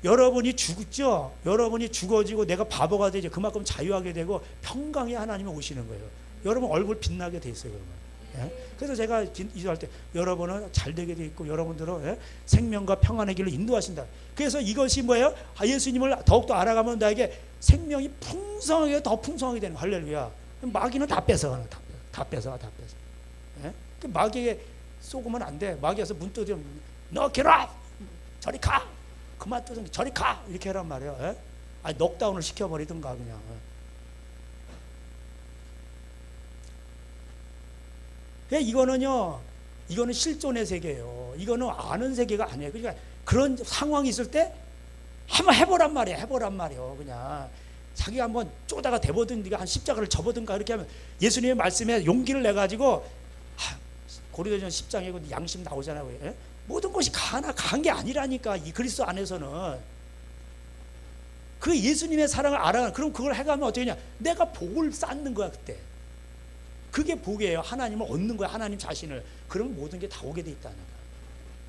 여러분이 죽죠. 여러분이 죽어지고 내가 바보가 되죠. 그만큼 자유하게 되고 평강의 하나님이 오시는 거예요. 여러분 얼굴 빛나게 돼 있어요. 그러면. 예? 그래서 제가 이주할 때 여러분은 잘 되게 돼 있고 여러분들은 생명과 평안의 길로 인도하신다. 그래서 이것이 뭐예요? 예수님을 더욱더 알아가면 나에게 생명이 풍성하게 더 풍성하게 되는 거예요. 할렐루야. 마귀는 다 뺏어가는 거야. 다 뺏어. 예? 그 마귀에게 속으면 안 돼. 마귀에서 문 두드리면 너 get 저리 가. 그만 두드리면 저리 가. 이렇게 하란 말이에요. 예? 아니 넉다운을 시켜버리든가 그냥. 이거는 실존의 세계예요. 이거는 아는 세계가 아니에요. 그러니까 그런 상황이 있을 때 한번 해보란 말이에요. 그냥 자기가 한번 쪼다가 대보든가 한 십자가를 접어든가 이렇게 하면 예수님의 말씀에 용기를 내 가지고 고린도전 10장에 양심 나오잖아요. 예? 모든 것이 가한 게 아니라니까. 이 그리스도 안에서는 그 예수님의 사랑을 알아. 그럼 그걸 해가면 어떻게 되냐? 내가 복을 쌓는 거야 그때. 그게 복이에요. 하나님을 얻는 거야. 하나님 자신을. 그러면 모든 게 다 오게 돼 있다는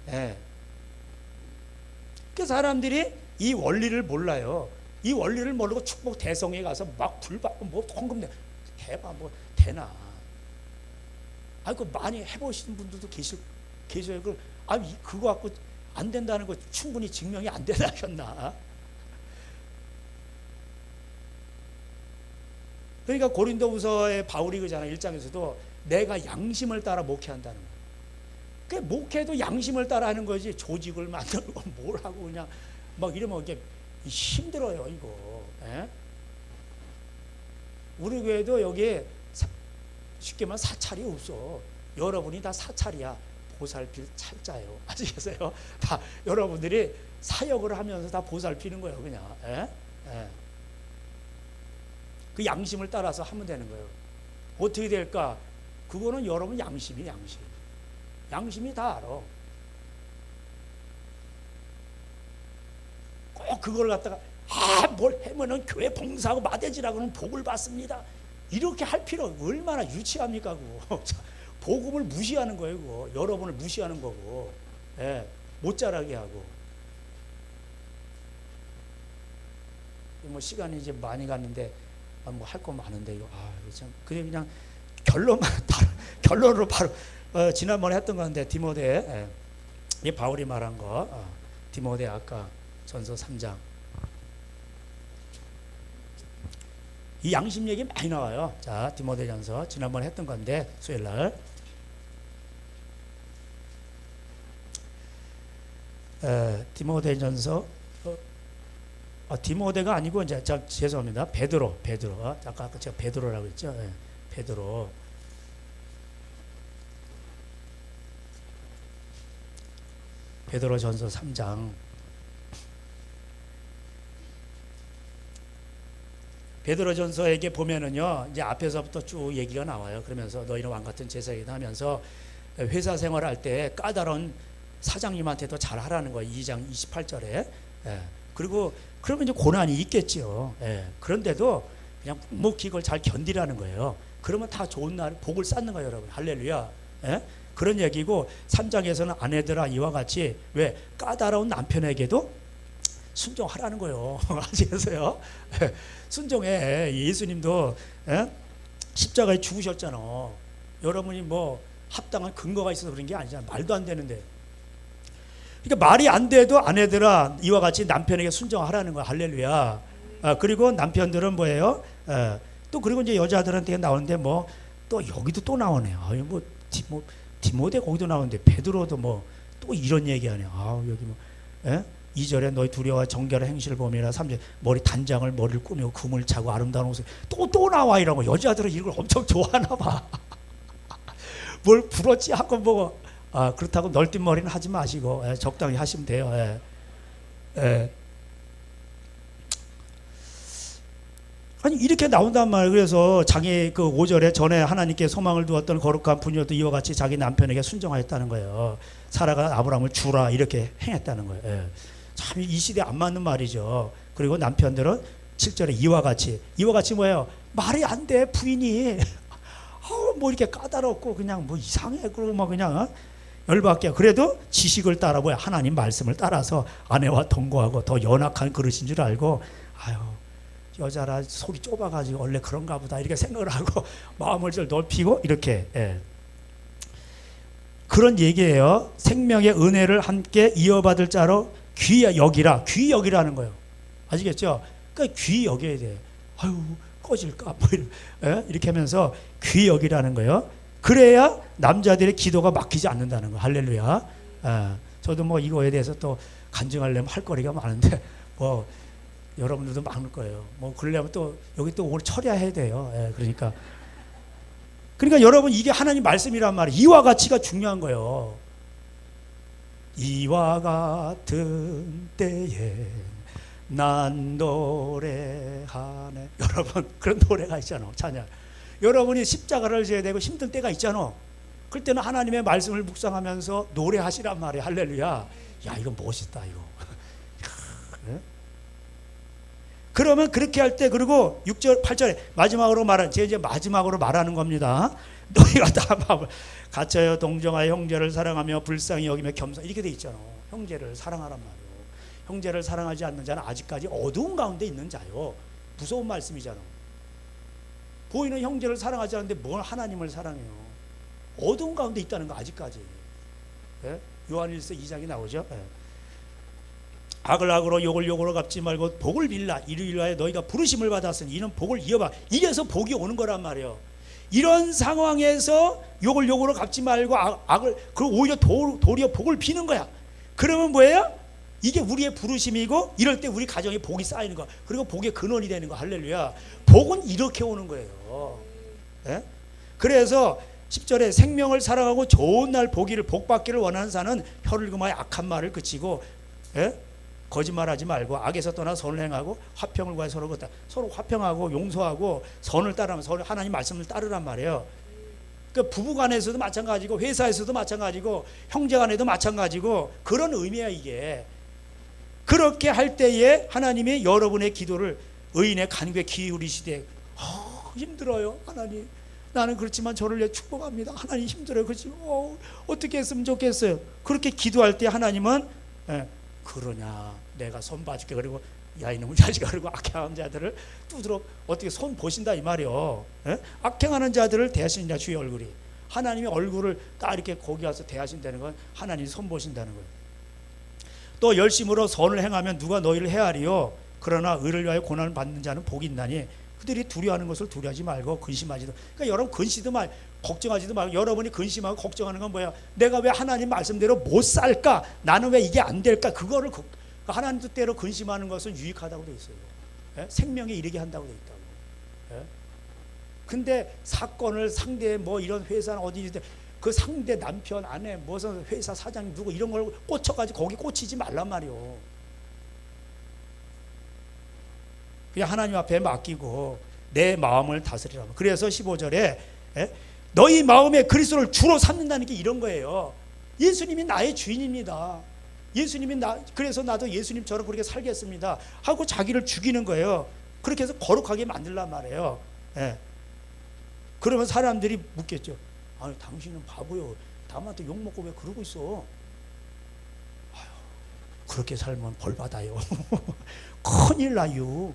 거야. 예. 그 사람들이 이 원리를 몰라요. 이 원리를 모르고 축복 대성에 가서 막 불받고 뭐 헌금 해봐 뭐 되나? 그 많이 해보신 분들도 계셔요. 그거 갖고 안 된다는 거 충분히 증명이 안 되나 하셨나? 그러니까 고린도후서의 바울이 그잖아. 1장에서도 내가 양심을 따라 목회한다는 거야. 그 목회도 양심을 따라 하는 거지. 조직을 만들고 뭘 하고 그냥 막 이러면 이게 힘들어요, 이거. 에? 우리 교회도 여기 쉽게 말하면 사찰이 없어. 여러분이 다 사찰이야. 보살필 찰자예요. 아시겠어요? 다 여러분들이 사역을 하면서 다 보살피는 거예요, 그냥. 에? 에. 그 양심을 따라서 하면 되는 거예요. 어떻게 될까? 그거는 여러분 양심이 양심이 다 알아. 꼭 그걸 갖다가 뭘 하면은 교회 봉사하고 마대질하고는 복을 받습니다. 이렇게 할 필요 얼마나 유치합니까? 그거. 복음을 무시하는 거예요. 그거. 여러분을 무시하는 거고, 예, 못 자라게 하고. 뭐 시간이 이제 많이 갔는데 뭐 할 거 많은데 이거 참 그냥 결론으로 바로 지난번에 했던 건데 디모데, 이 바울이 말한 거, 디모데 아까 전서 3장 이 양심 얘기 많이 나와요. 자, 디모데전서 지난번에 했던 건데 수요일 날 디모데전서 디모데가 아니고 이제 죄송합니다. 베드로. 아까 제가 베드로라고 했죠. 예, 베드로. 베드로전서 3장. 베드로전서에게 보면은요, 이제 앞에서부터 쭉 얘기가 나와요. 그러면서 너희는 왕 같은 제사이다 하면서 회사 생활할 때 까다로운 사장님한테도 잘 하라는 거예요. 2장 28절에. 예. 그리고 그러면 이제 고난이 있겠죠. 예. 그런데도 그냥 묵묵히 그걸 잘 견디라는 거예요. 그러면 다 좋은 날 복을 쌓는 거예요, 여러분. 할렐루야. 예? 그런 얘기고 3장에서는 아내들아 이와 같이 왜 까다로운 남편에게도 순종하라는 거예요. 아시겠어요? 예. 순종해. 예수님도 십자가에 죽으셨잖아. 여러분이 뭐 합당한 근거가 있어서 그런 게 아니잖아. 말도 안 되는데. 그러니까 말이 안 돼도 아내들아 이와 같이 남편에게 순종하라는 거야. 할렐루야. 그리고 남편들은 뭐예요? 또 그리고 이제 여자들한테 나오는데 뭐 또 여기도 또 나오네. 뭐 디모데 거기도 나오는데 베드로도 뭐 또 이런 얘기하네. 여기 뭐 2절에 너희 두려워 정결한 행실을 보미라. 3절 머리를 꾸미고 금을 차고 아름다운 옷을 또 나와 이런 거. 여자들은 이걸 엄청 좋아하나 봐. 뭘 부럽지 하고 뭐 그렇다고 널뛴 머리는 하지 마시고 적당히 하시면 돼요. 아니 이렇게 나온단 말이에요. 그래서 자기 그 5절에 전에 하나님께 소망을 두었던 거룩한 부녀도 이와 같이 자기 남편에게 순종하였다는 거예요. 사라가 아브라함을 주라 이렇게 행했다는 거예요. 참 이 시대에 안 맞는 말이죠. 그리고 남편들은 7절에 이와 같이 뭐예요? 말이 안 돼 부인이 뭐 이렇게 까다롭고 그냥 뭐 이상해. 그러고 막 그냥 열받게. 그래도 지식을 따라 뭐야 하나님 말씀을 따라서 아내와 동거하고 더 연약한 그릇인 줄 알고 여자라 속이 좁아가지고 원래 그런가 보다 이렇게 생각을 하고 마음을 좀 넓히고 이렇게 그런 얘기예요. 생명의 은혜를 함께 이어받을 자로 귀 여기라는 거예요. 아시겠죠? 그러니까 귀 여겨야 돼. 꺼질까 뭐 이렇게 하면서 귀 여기라는 거예요. 그래야 남자들의 기도가 막히지 않는다는 거. 할렐루야. 저도 뭐 이거에 대해서 또 간증하려면 할 거리가 많은데 뭐 여러분들도 많을 거예요. 뭐 그러려면 또 여기 또 오늘 처리해야 돼요. 그러니까 여러분 이게 하나님 말씀이란 말이에요. 이와 같이가 중요한 거예요. 이와 같은 때에 난 노래하네. 여러분 그런 노래가 있잖아. 찬양. 여러분이 십자가를 져야 되고 힘든 때가 있잖아. 그럴 때는 하나님의 말씀을 묵상하면서 노래하시란 말이에요. 할렐루야. 야 이거 멋있다 이거. 그러면 그렇게 할 때 그리고 6절 8절에 마지막으로 말하는 겁니다. 너희가 다 마음을 갇혀요 동정하여 형제를 사랑하며 불쌍히 여기며 겸손 이렇게 돼 있잖아. 형제를 사랑하란 말이에요. 형제를 사랑하지 않는 자는 아직까지 어두운 가운데 있는 자요. 무서운 말씀이잖아. 보이는 형제를 사랑하지 않는데 뭘 하나님을 사랑해요. 어두운 가운데 있다는 거 아직까지. 예? 요한일서 2장이 나오죠. 예. 악을 악으로 욕을 욕으로 갚지 말고 복을 빌라. 이를 위하여 너희가 부르심을 받았으니 이는 복을 이어봐. 이래서 복이 오는 거란 말이에요. 이런 상황에서 욕을 욕으로 갚지 말고 악을, 그리고 오히려 도리어 복을 비는 거야. 그러면 뭐예요? 이게 우리의 부르심이고, 이럴 때 우리 가정에 복이 쌓이는 거야. 그리고 복의 근원이 되는 거야. 할렐루야. 복은 이렇게 오는 거예요. 예? 그래서 10절에 생명을 사랑하고 좋은 날 보기를 복받기를 원하는 자는 혀를 금하여 악한 말을 그치고, 예? 거짓말하지 말고 악에서 떠나 선을 행하고 화평을 구하여 서로 걷다. 서로 화평하고 용서하고 선을 따르면 서로 하나님 말씀을 따르란 말이에요. 그 부부간에서도 마찬가지고 회사에서도 마찬가지고 형제간에도 마찬가지고 그런 의미야 이게. 그렇게 할 때에 하나님이 여러분의 기도를 의인의 간구에 기울이시되 힘들어요 하나님, 나는 그렇지만 저를 위해 축복합니다. 하나님 힘들어요. 그렇지 어떻게 했으면 좋겠어요. 그렇게 기도할 때 하나님은 그러냐 내가 손 봐줄게. 그리고 야 이놈의 자식아, 그리고 악행하는 자들을 두드러 어떻게 손 보신다 이 말이요. 악행하는 자들을 대하시느냐 주의 얼굴이. 하나님의 얼굴을 딱 이렇게 거기 가서 대하신다는 건 하나님이 손 보신다는 거예요. 또 열심으로 선을 행하면 누가 너희를 헤아리요. 그러나 의를 위하여 고난을 받는 자는 복이 있나니 그들이 두려워하는 것을 두려워하지 말고 근심하지도. 그러니까 여러분 근심도 말, 걱정하지도 말고. 여러분이 근심하고 걱정하는 건 뭐야? 내가 왜 하나님 말씀대로 못 살까? 나는 왜 이게 안 될까? 그거를 하나님 뜻대로 근심하는 것은 유익하다고 돼 있어요. 예? 생명에 이르게 한다고 돼 있다고. 예? 근데 사건을 상대 뭐 이런 회사는 어디 그 상대 남편 아내 무슨 회사 사장님 누구 이런 걸 꽂혀가지고 거기 꽂히지 말란 말이요. 그냥 하나님 앞에 맡기고 내 마음을 다스리라. 그래서 15절에 너희 마음에 그리스도를 주로 삼는다는 게 이런 거예요. 예수님이 나의 주인입니다. 예수님이 그래서 나도 예수님처럼 그렇게 살겠습니다 하고 자기를 죽이는 거예요. 그렇게 해서 거룩하게 만들란 말이에요. 그러면 사람들이 묻겠죠. 아니 당신은 바보요. 남한테 욕먹고 왜 그러고 있어? 아유, 그렇게 살면 벌받아요. 큰일 나요.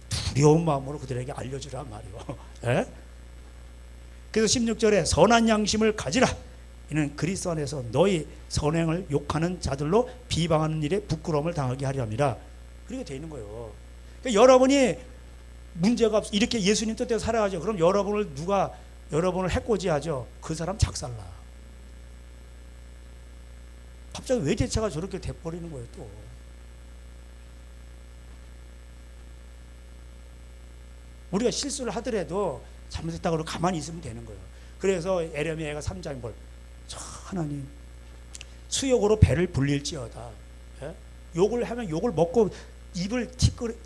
두려운 마음으로 그들에게 알려주란 말이요. 그래서 16절에 선한 양심을 가지라. 이는 그리스도 안에서 너희 선행을 욕하는 자들로 비방하는 일에 부끄러움을 당하게 하려 함이라. 그렇게 되어 있는 거예요. 그러니까 여러분이 문제가 없어 이렇게 예수님 뜻대로 살아가죠. 그럼 여러분을 해코지하죠. 그 사람 작살나. 갑자기 외제차가 저렇게 돼버리는 거예요. 또 우리가 실수를 하더라도 잘못했다고 그러고 가만히 있으면 되는 거예요. 그래서 에레미야가 3장에 뭘 하나님 수욕으로 배를 불릴지어다. 욕을 하면 욕을 먹고 입을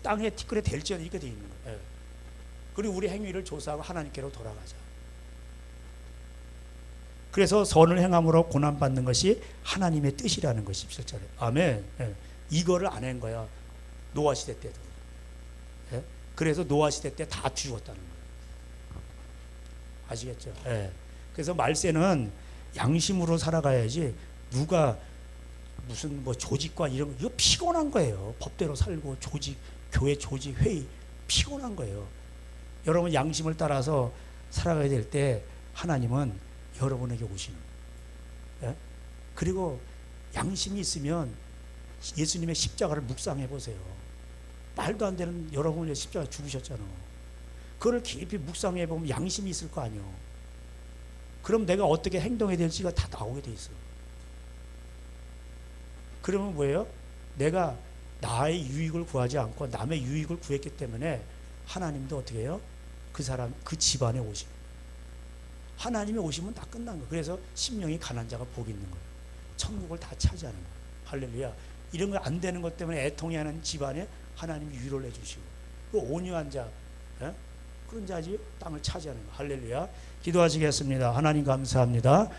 땅에 티끌에 댈지어다. 이렇게 돼 있는 거예요. 그리고 우리 행위를 조사하고 하나님께로 돌아가자. 그래서 선을 행함으로 고난받는 것이 하나님의 뜻이라는 것이 17절에. 아멘. 이거를 안 한 거야. 노아 시대 때도. 그래서 노아 시대 때 다 죽었다는 거예요. 아시겠죠? 그래서 말세는 양심으로 살아가야지 누가 무슨 뭐 조직과 이런 거 이거 피곤한 거예요. 법대로 살고 조직, 교회 조직, 회의 피곤한 거예요. 여러분 양심을 따라서 살아가야 될 때 하나님은 여러분에게 오시는 거예요. 그리고 양심이 있으면 예수님의 십자가를 묵상해 보세요. 말도 안 되는 여러분을 위해 십자가 죽으셨잖아. 그걸 깊이 묵상해 보면 양심이 있을 거 아니에요. 그럼 내가 어떻게 행동해야 될지가 다 나오게 돼 있어. 그러면 뭐예요? 내가 나의 유익을 구하지 않고 남의 유익을 구했기 때문에 하나님도 어떻게 해요? 그 사람, 그 집안에 오시고 하나님이 오시면 다 끝난 거예요. 그래서 심령이 가난 자가 복이 있는 거예요. 천국을 다 차지하는 거예요. 할렐루야. 이런 거 안 되는 것 때문에 애통해하는 집안에 하나님이 위로를 해주시고 그 온유한 자, 그런 자지 땅을 차지하는 거예요. 할렐루야. 기도하시겠습니다. 하나님 감사합니다.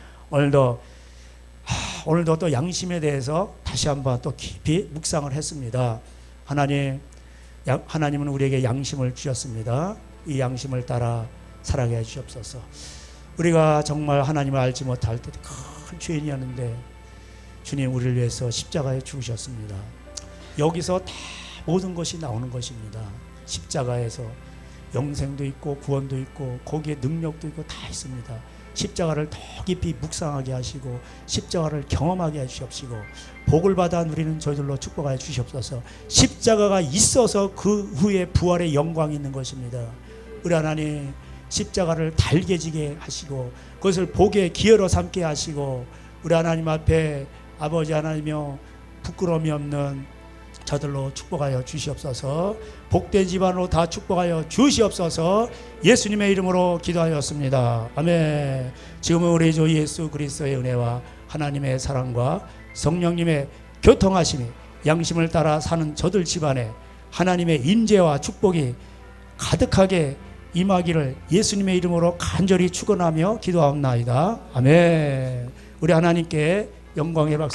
오늘도 또 양심에 대해서 다시 한번 또 깊이 묵상을 했습니다. 하나님은 우리에게 양심을 주셨습니다. 이 양심을 따라 살아가게 해주옵소서. 우리가 정말 하나님을 알지 못할 때 큰 죄인이었는데 주님 우리를 위해서 십자가에 죽으셨습니다. 여기서 다 모든 것이 나오는 것입니다. 십자가에서 영생도 있고 구원도 있고 거기에 능력도 있고 다 있습니다. 십자가를 더 깊이 묵상하게 하시고 십자가를 경험하게 해주시옵시고 복을 받아 누리는 저희들로 축복하여 주시옵소서. 십자가가 있어서 그 후에 부활의 영광이 있는 것입니다. 우리 하나님 십자가를 달게 지게 하시고 그것을 복의 기회로 삼게 하시고 우리 하나님 앞에 아버지 하나님이여 부끄러움이 없는 저들로 축복하여 주시옵소서. 복된 집안으로 다 축복하여 주시옵소서. 예수님의 이름으로 기도하였습니다. 아멘. 지금은 우리 주 예수 그리스도의 은혜와 하나님의 사랑과 성령님의 교통하심이 양심을 따라 사는 저들 집안에 하나님의 임재와 축복이 가득하게 임하기를 예수님의 이름으로 간절히 축원하며 기도하옵나이다. 아멘. 우리 하나님께 영광의 박수